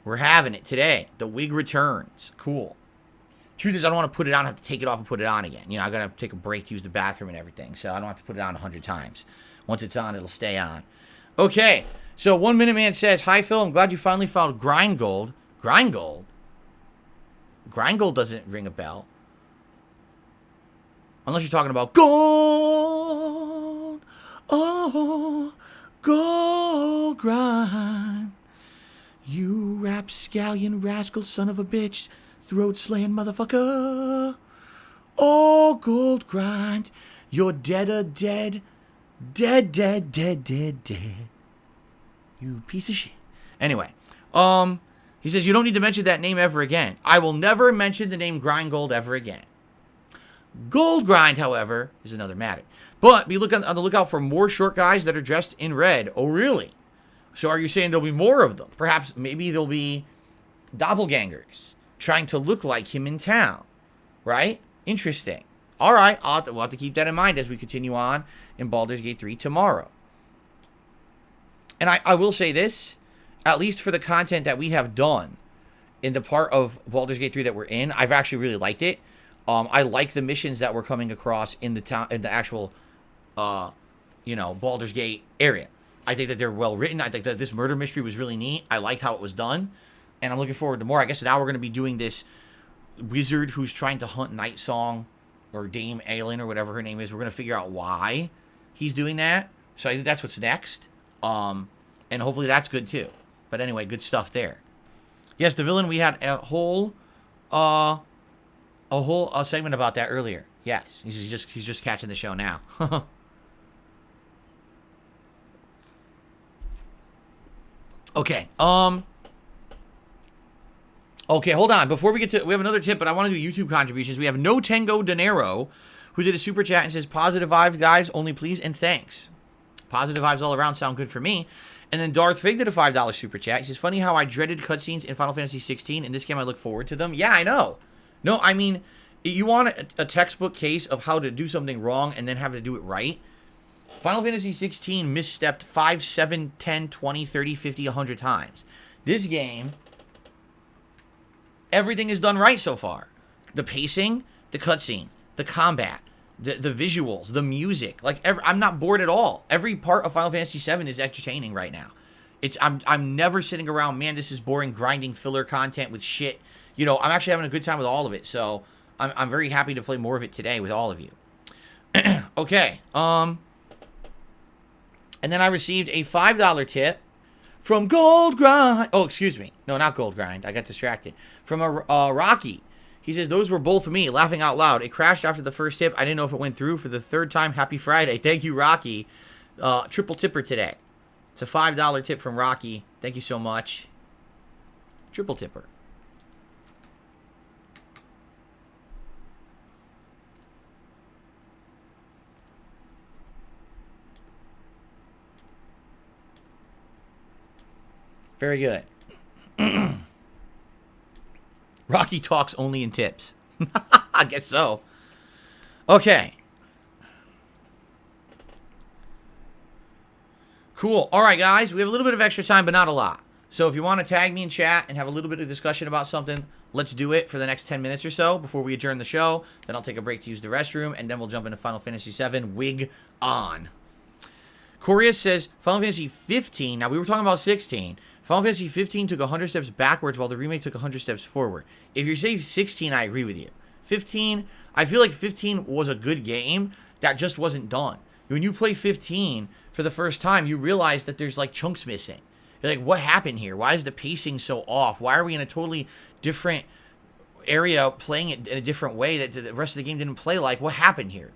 We're having it today. The wig returns. Cool. Truth is, I don't want to put it on, I have to take it off and put it on again. You know, I gotta take a break to use the bathroom and everything, so I don't have to put it on 100 times. Once it's on, it'll stay on. Okay, so 1 Minute Man says, hi, Phil, I'm glad you finally found Grind Gold. Grind Gold? Grind Gold doesn't ring a bell. Unless you're talking about gold. Oh, gold grind. You rapscallion rascal son of a bitch. Throat slaying motherfucker. Oh, gold grind. You're dead. Dead. You piece of shit. Anyway, he says, you don't need to mention that name ever again. I will never mention the name Grind Gold ever again. Gold Grind, however, is another matter. But be on the lookout for more short guys that are dressed in red. Oh, really? So are you saying there'll be more of them? Perhaps, maybe there'll be doppelgangers trying to look like him in town, right? Interesting. All right, we'll have to keep that in mind as we continue on in Baldur's Gate 3 tomorrow. And I will say this, at least for the content that we have done in the part of Baldur's Gate 3 that we're in, I've actually really liked it. I like the missions that we're coming across in the town, in the actual, Baldur's Gate area. I think that they're well written. I think that this murder mystery was really neat. I liked how it was done, and I'm looking forward to more. I guess now we're going to be doing this wizard who's trying to hunt Night Song, or Dame Aelin, or whatever her name is. We're going to figure out why he's doing that. So I think that's what's next. And hopefully that's good too. But anyway, good stuff there. Yes, the villain, we had a whole segment about that earlier. Yes, he's just catching the show now. Okay. Okay, hold on. Before we get to, we have another tip, but I want to do YouTube contributions. We have No Tango Dinero, who did a super chat and says, positive vibes, guys, only please, and thanks. Positive vibes all around sound good for me. And then Darth Fig did a $5 super chat. He says, funny how I dreaded cutscenes in Final Fantasy 16. In this game, I look forward to them. Yeah, I know. No, I mean, you want a textbook case of how to do something wrong and then have to do it right. Final Fantasy 16 misstepped 5, 7, 10, 20, 30, 50, 100 times. This game, everything is done right so far. The pacing, the cutscenes, the combat, the visuals, the music. Like, I'm not bored at all. Every part of Final Fantasy 7 is entertaining right now. I'm never sitting around, man, this is boring, grinding filler content with shit. You know, I'm actually having a good time with all of it. So I'm very happy to play more of it today with all of you. Okay. And then I received a $5 tip from Gold Grind. Oh, excuse me. No, not Gold Grind. I got distracted. From a Rocky. He says, those were both me, laughing out loud. It crashed after the first tip. I didn't know if it went through. For the third time, happy Friday. Thank you, Rocky. Triple tipper today. It's a $5 tip from Rocky. Thank you so much. Triple tipper. Very good. Rocky talks only in tips. I guess so. Okay. Cool. All right, guys. We have a little bit of extra time, but not a lot. So if you want to tag me in chat and have a little bit of discussion about something, let's do it for the next 10 minutes or so before we adjourn the show. Then I'll take a break to use the restroom, and then we'll jump into Final Fantasy VII. Wig on. Korea says, Final Fantasy 15. Now, we were talking about 16. Final Fantasy 15 took 100 steps backwards while the remake took 100 steps forward. If you're saying 16, I agree with you. 15, I feel like 15 was a good game that just wasn't done. When you play 15 for the first time, you realize that there's like chunks missing. You're like, what happened here? Why is the pacing so off? Why are we in a totally different area playing it in a different way that the rest of the game didn't play like? What happened here?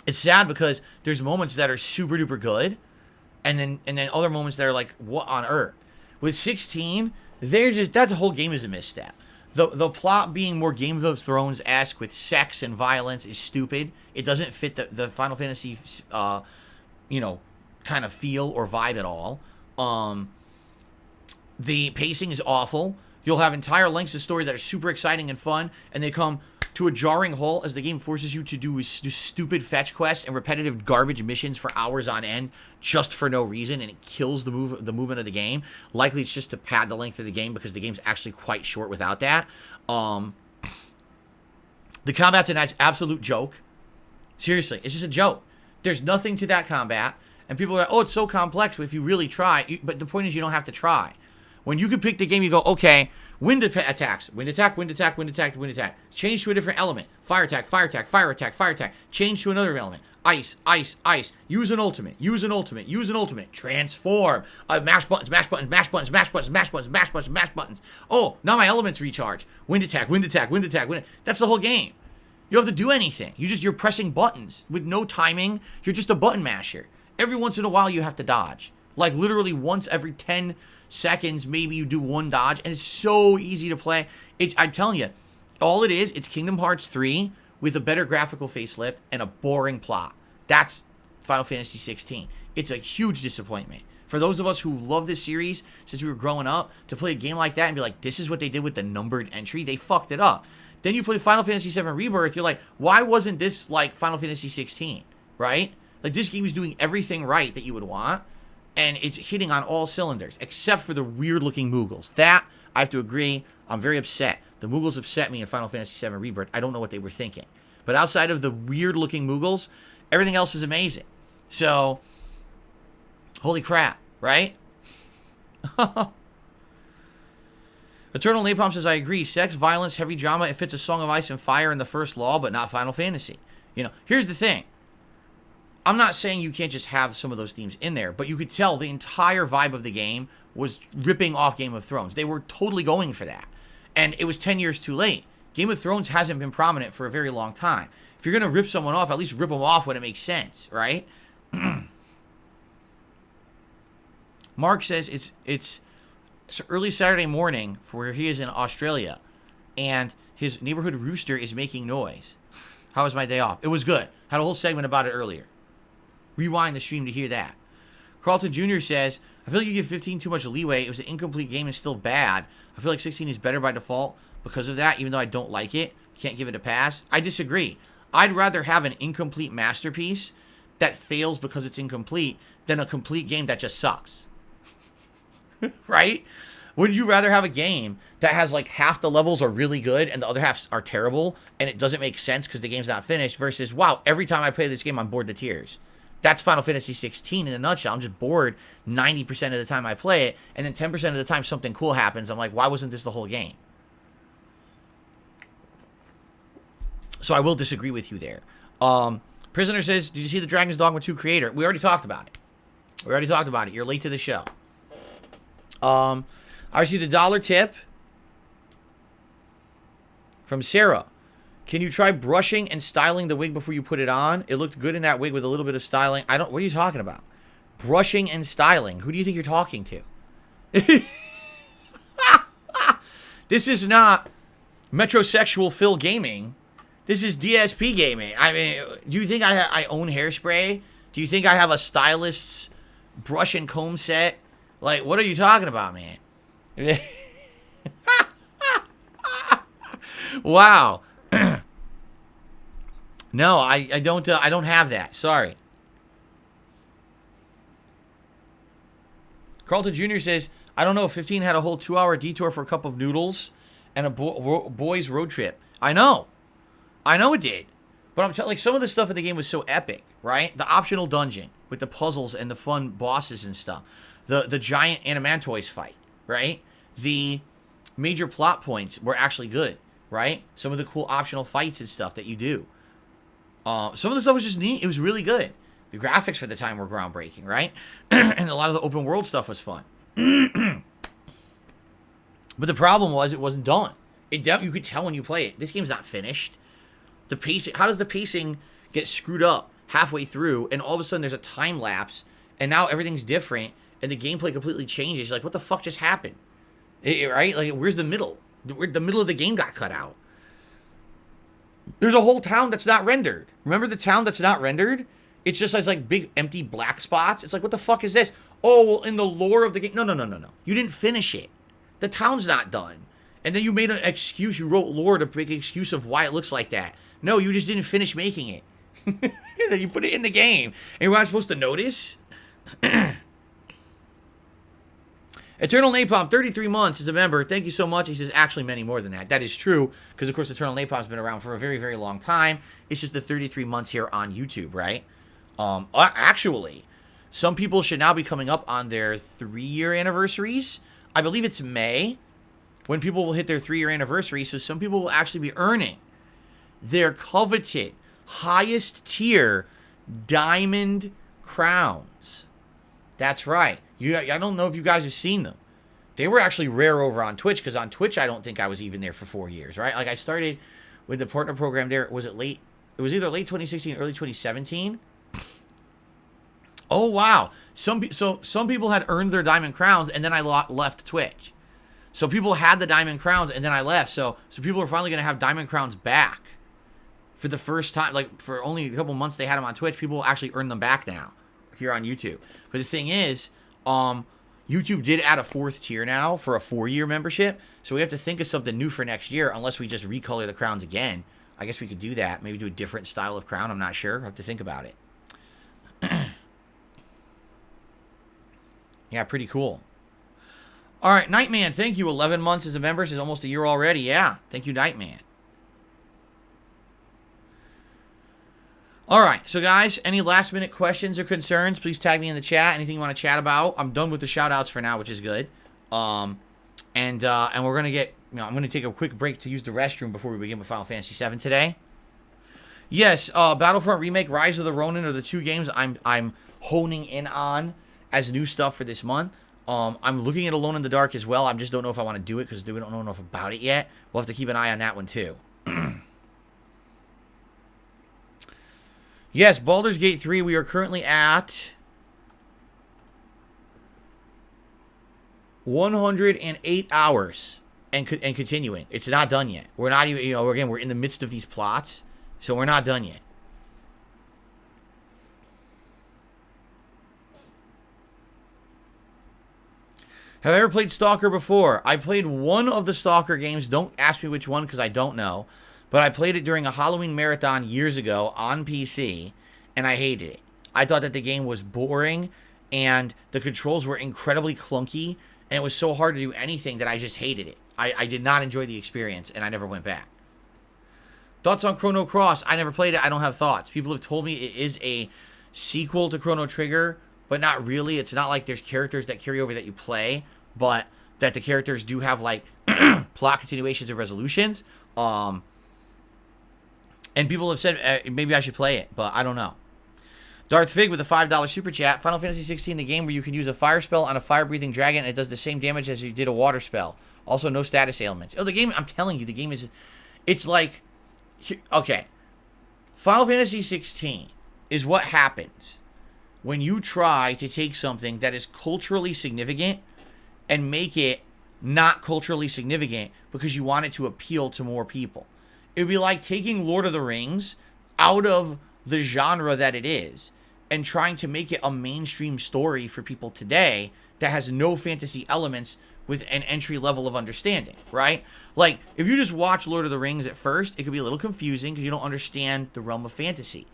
It's sad because there's moments that are super duper good. And then other moments that are like, what on earth? With 16, that whole game is a misstep. The plot being more Game of Thrones-esque with sex and violence is stupid. It doesn't fit the Final Fantasy, kind of feel or vibe at all. The pacing is awful. You'll have entire lengths of story that are super exciting and fun, and they come to a jarring halt as the game forces you to do stupid fetch quests and repetitive garbage missions for hours on end just for no reason, and it kills the movement of the game. Likely it's just to pad the length of the game because the game's actually quite short without that. The combat's an absolute joke. Seriously, it's just a joke. There's nothing to that combat, and people are like, oh, it's so complex. If you really try, but the point is you don't have to try. When you can pick the game, you go, okay, wind attacks, wind attack, wind attack, wind attack, wind attack. Change to a different element. Fire attack, fire attack, fire attack, fire attack. Change to another element. Ice, ice, ice. Use an ultimate, use an ultimate, use an ultimate. Transform. Mash buttons, mash buttons, mash buttons, mash buttons, mash buttons, mash buttons, mash buttons. Oh, now my elements recharge. Wind attack, wind attack, wind attack, wind. That's the whole game. You don't have to do anything. You're pressing buttons with no timing. You're just a button masher. Every once in a while you have to dodge. Like literally once every 10 seconds, maybe you do one dodge, and it's so easy to play. I'm telling you, all it is, it's Kingdom Hearts 3 with a better graphical facelift and a boring plot. That's Final Fantasy 16. It's a huge disappointment. For those of us who love this series since we were growing up, to play a game like that and be like, this is what they did with the numbered entry, they fucked it up. Then you play Final Fantasy VII Rebirth, you're like, why wasn't this like Final Fantasy 16, right? Like, this game is doing everything right that you would want, and it's hitting on all cylinders, except for the weird-looking Moogles. That, I have to agree, I'm very upset. The Moogles upset me in Final Fantasy VII Rebirth. I don't know what they were thinking. But outside of the weird-looking Moogles, everything else is amazing. So, holy crap, right? Eternal Napalm says, I agree. Sex, violence, heavy drama, it fits a Song of Ice and Fire in the first law, but not Final Fantasy. You know, here's the thing. I'm not saying you can't just have some of those themes in there, but you could tell the entire vibe of the game was ripping off Game of Thrones. They were totally going for that. And it was 10 years too late. Game of Thrones hasn't been prominent for a very long time. If you're going to rip someone off, at least rip them off when it makes sense, right? Mark says it's early Saturday morning for where he is in Australia, and his neighborhood rooster is making noise. How was my day off? It was good. Had a whole segment about it earlier. Rewind the stream to hear that. Carlton Jr. says, I feel like you give 15 too much leeway. It was an incomplete game and still bad. I feel like 16 is better by default because of that, even though I don't like it. Can't give it a pass. I disagree. I'd rather have an incomplete masterpiece that fails because it's incomplete than a complete game that just sucks. Right? Would you rather have a game that has like half the levels are really good and the other half are terrible and it doesn't make sense because the game's not finished versus, wow, every time I play this game, I'm bored to tears. That's Final Fantasy 16 in a nutshell. I'm just bored 90% of the time I play it, and then 10% of the time something cool happens. I'm like, why wasn't this the whole game? So I will disagree with you there. Prisoner says, did you see the Dragon's Dogma 2 creator? We already talked about it. You're late to the show. I received a $1 tip from Sarah. Can you try brushing and styling the wig before you put it on? It looked good in that wig with a little bit of styling. What are you talking about? Brushing and styling. Who do you think you're talking to? This is not metrosexual Phil Gaming. This is DSPGaming. I mean, do you think I own Hairspray? Do you think I have a stylist's brush and comb set? Like, what are you talking about, man? Wow. No, I don't have that. Sorry. Carlton Jr. says, I don't know if 15 had a whole 2-hour detour for a cup of noodles and a boys road trip. I know it did. But I'm telling, like, some of the stuff in the game was so epic, right? The optional dungeon with the puzzles and the fun bosses and stuff. The giant Animantoys fight, right? The major plot points were actually good, right? Some of the cool optional fights and stuff that you do. Some of the stuff was just neat. It was really good. The graphics for the time were groundbreaking, right? And a lot of the open world stuff was fun. But the problem was it wasn't done. You could tell when you play it. This game's not finished. The pacing. How does the pacing get screwed up halfway through, and all of a sudden there's a time lapse, and now everything's different, and the gameplay completely changes? You're like, what the fuck just happened? Right? Like, where's the middle? The middle of the game got cut out. There's a whole town that's not rendered. Remember the town that's not rendered? It's just has like big empty black spots. It's like, what the fuck is this? Oh, well, in the lore of the game. No. You didn't finish it. The town's not done. And then you made an excuse. You wrote lore to make an excuse of why it looks like that. No, you just didn't finish making it. Then you put it in the game. And we're not supposed to notice? Eternal Napalm, 33 months, is a member. Thank you so much. He says, actually, many more than that. That is true, because, of course, Eternal Napalm's been around for a very, very long time. It's just the 33 months here on YouTube, right? Actually, some people should now be coming up on their 3-year anniversaries. I believe it's May when people will hit their 3-year anniversary, so some people will actually be earning their coveted, highest tier diamond crowns. That's right. I don't know if you guys have seen them. They were actually rare over on Twitch, because on Twitch I don't think I was even there for 4 years, right? Like, I started with the partner program there. Was it late? It was either late 2016 or early 2017. Oh, wow. Some people had earned their diamond crowns, and then I left Twitch. So people had the diamond crowns, and then I left. So people are finally going to have diamond crowns back for the first time. Like, for only a couple months they had them on Twitch, people will actually earn them back now here on YouTube. But the thing is, YouTube did add a 4th tier now for a 4-year membership. So we have to think of something new for next year, unless we just recolor the crowns again. I guess we could do that. Maybe do a different style of crown. I'm not sure. I have to think about it. Yeah, pretty cool. All right, Nightman, thank you. 11 months as a member. This is almost a year already. Yeah, thank you, Nightman. All right, so guys, any last minute questions or concerns, please tag me in the chat. Anything you want to chat about? I'm done with the shout outs for now, which is good. And we're gonna get, I'm gonna take a quick break to use the restroom before we begin with Final Fantasy VII today. Yes, Battlefront Remake, Rise of the Ronin are the two games I'm honing in on as new stuff for this month. I'm looking at Alone in the Dark as well. I just don't know if I want to do it because we don't know enough about it yet. We'll have to keep an eye on that one too. Yes, Baldur's Gate 3, we are currently at 108 hours and continuing. It's not done yet. We're not even, again, we're in the midst of these plots, so we're not done yet. Have I ever played Stalker before? I played one of the Stalker games. Don't ask me which one because I don't know. But I played it during a Halloween marathon years ago on PC, and I hated it. I thought that the game was boring, and the controls were incredibly clunky, and it was so hard to do anything that I just hated it. I did not enjoy the experience, and I never went back. Thoughts on Chrono Cross? I never played it. I don't have thoughts. People have told me it is a sequel to Chrono Trigger, but not really. It's not like there's characters that carry over that you play, but that the characters do have, like, plot continuations and resolutions. And people have said maybe I should play it, but I don't know. Darth Fig with a $5 super chat. Final Fantasy 16, the game where you can use a fire spell on a fire-breathing dragon and it does the same damage as you did a water spell. Also, no status ailments. Oh, the game, I'm telling you, the game is, it's like, okay. Final Fantasy 16 is what happens when you try to take something that is culturally significant and make it not culturally significant because you want it to appeal to more people. It would be like taking Lord of the Rings out of the genre that it is and trying to make it a mainstream story for people today that has no fantasy elements with an entry level of understanding, right? Like, if you just watch Lord of the Rings at first, it could be a little confusing because you don't understand the realm of fantasy.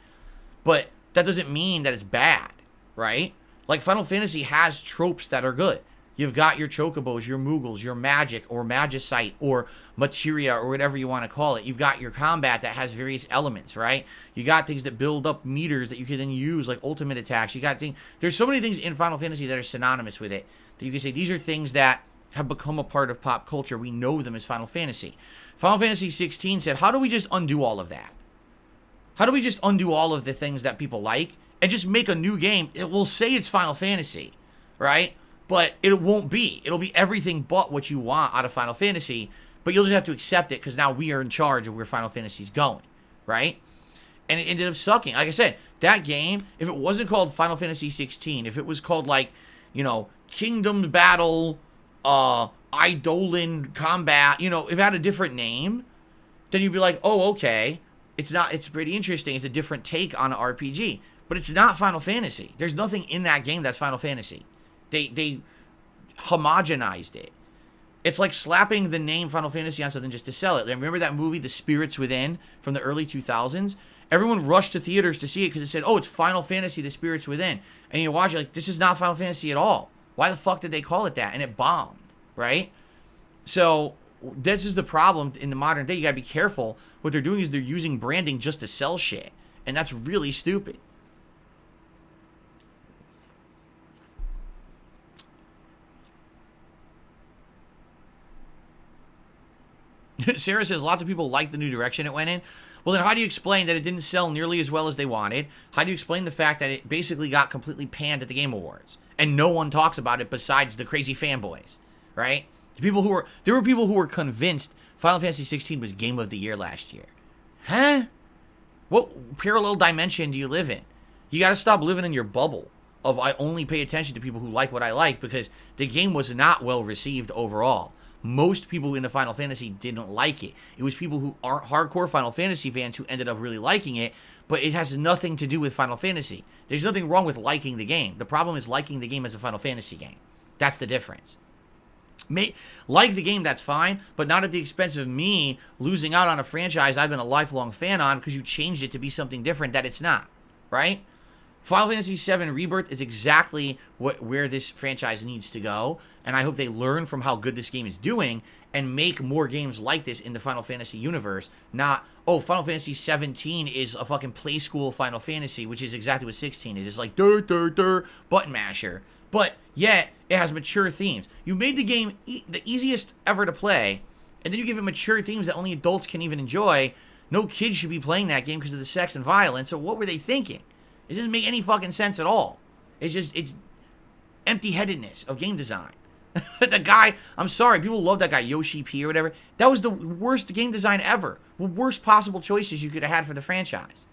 But that doesn't mean that it's bad, right? Like, Final Fantasy has tropes that are good. You've got your chocobos, your moogles, your magic or magicite or materia or whatever you want to call it. You've got your combat that has various elements, right? You got things that build up meters that you can then use, like ultimate attacks. You got things. There's so many things in Final Fantasy that are synonymous with it that you can say these are things that have become a part of pop culture. We know them as Final Fantasy. Final Fantasy 16 said, how do we just undo all of that? How do we just undo all of the things that people like and just make a new game? It will say it's Final Fantasy, right? But it won't be. It'll be everything but what you want out of Final Fantasy. But you'll just have to accept it because now we are in charge of where Final Fantasy's going, right? And it ended up sucking. Like I said, that game, if it wasn't called Final Fantasy 16, if it was called, like, Kingdom Battle, Eidolon Combat, if it had a different name, then you'd be like, oh, okay. It's pretty interesting. It's a different take on an RPG. But it's not Final Fantasy. There's nothing in that game that's Final Fantasy. They homogenized it. It's like slapping the name Final Fantasy on something just to sell it. Remember that movie, The Spirits Within, from the early 2000s? Everyone rushed to theaters to see it because it said, oh, it's Final Fantasy, The Spirits Within. And you watch it like, this is not Final Fantasy at all. Why the fuck did they call it that? And it bombed, right? So this is the problem in the modern day. You gotta be careful. What they're doing is they're using branding just to sell shit. And that's really stupid. Sarah says lots of people like the new direction it went in. Well, then how do you explain that it didn't sell nearly as well as they wanted? How do you explain the fact that it basically got completely panned at the Game Awards and no one talks about it besides the crazy fanboys, right? There were people who were convinced Final Fantasy 16 was Game of the Year last year. Huh? What parallel dimension do you live in? You got to stop living in your bubble of I only pay attention to people who like what I like, because the game was not well received overall. Most people into Final Fantasy didn't like it. It was people who aren't hardcore Final Fantasy fans who ended up really liking it, but it has nothing to do with Final Fantasy. There's nothing wrong with liking the game. The problem is liking the game as a Final Fantasy game. That's the difference. Like the game, that's fine, but not at the expense of me losing out on a franchise I've been a lifelong fan on because you changed it to be something different that it's not, right? Final Fantasy VII Rebirth is exactly where this franchise needs to go, and I hope they learn from how good this game is doing and make more games like this in the Final Fantasy universe. Not, oh, Final Fantasy 17 is a fucking play school Final Fantasy, which is exactly what 16 is. It's like, button masher. But yet, it has mature themes. You made the game the easiest ever to play, and then you give it mature themes that only adults can even enjoy. No kids should be playing that game because of the sex and violence, so what were they thinking? It doesn't make any fucking sense at all. It's empty-headedness of game design. The guy, I'm sorry, people love that guy, Yoshi P or whatever. That was the worst game design ever. The worst possible choices you could have had for the franchise.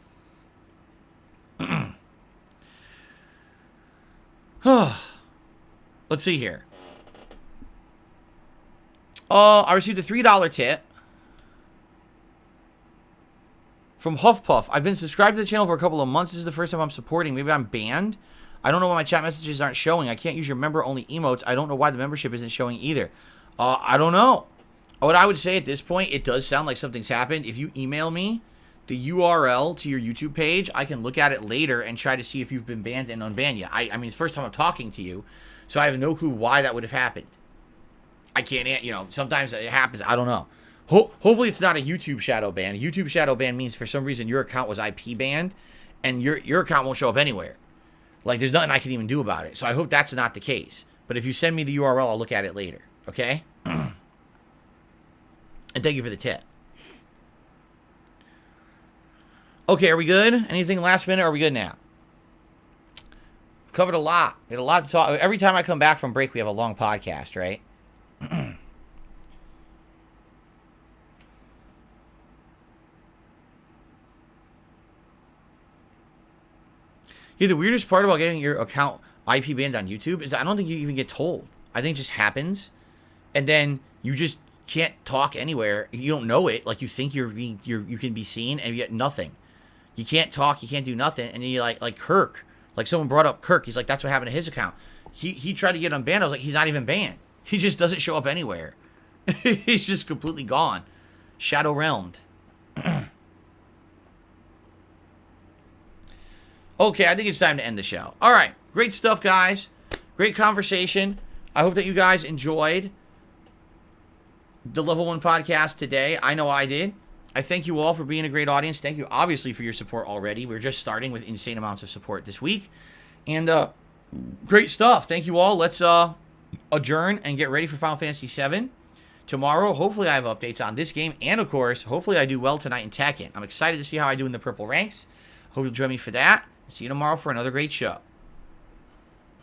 Let's see here. I received a $3 tip from HuffPuff. I've been subscribed to the channel for a couple of months. This is the first time I'm supporting. Maybe I'm banned. I don't know why my chat messages aren't showing. I can't use your member-only emotes. I don't know why the membership isn't showing either. I don't know. What I would say at this point, it does sound like something's happened. If you email me the URL to your YouTube page, I can look at it later and try to see if you've been banned and unban you. I mean, it's the first time I'm talking to you, so I have no clue why that would have happened. I can't, sometimes it happens. I don't know. Hopefully it's not a YouTube shadow ban. A YouTube shadow ban means for some reason your account was IP banned and your account won't show up anywhere. Like, there's nothing I can even do about it. So I hope that's not the case. But if you send me the URL, I'll look at it later. Okay? And thank you for the tip. Okay, are we good? Anything last minute, or are we good now? We've covered a lot. We had a lot to talk. Every time I come back from break, we have a long podcast, right? Yeah, the weirdest part about getting your account IP banned on YouTube is that I don't think you even get told. I think it just happens, and then you just can't talk anywhere. You don't know it. Like, you think you can be seen, and yet nothing. You can't talk. You can't do nothing. And then you like Kirk. Like, someone brought up Kirk. He's like, that's what happened to his account. He tried to get unbanned. I was like, he's not even banned. He just doesn't show up anywhere. He's just completely gone. Shadow realmed. Okay, I think it's time to end the show. All right. Great stuff, guys. Great conversation. I hope that you guys enjoyed the Level 1 podcast today. I know I did. I thank you all for being a great audience. Thank you, obviously, for your support already. We're just starting with insane amounts of support this week. And great stuff. Thank you all. Let's adjourn and get ready for Final Fantasy VII. Tomorrow, hopefully I have updates on this game. And, of course, hopefully I do well tonight in Tekken. I'm excited to see how I do in the purple ranks. Hope you'll join me for that. See you tomorrow for another great show.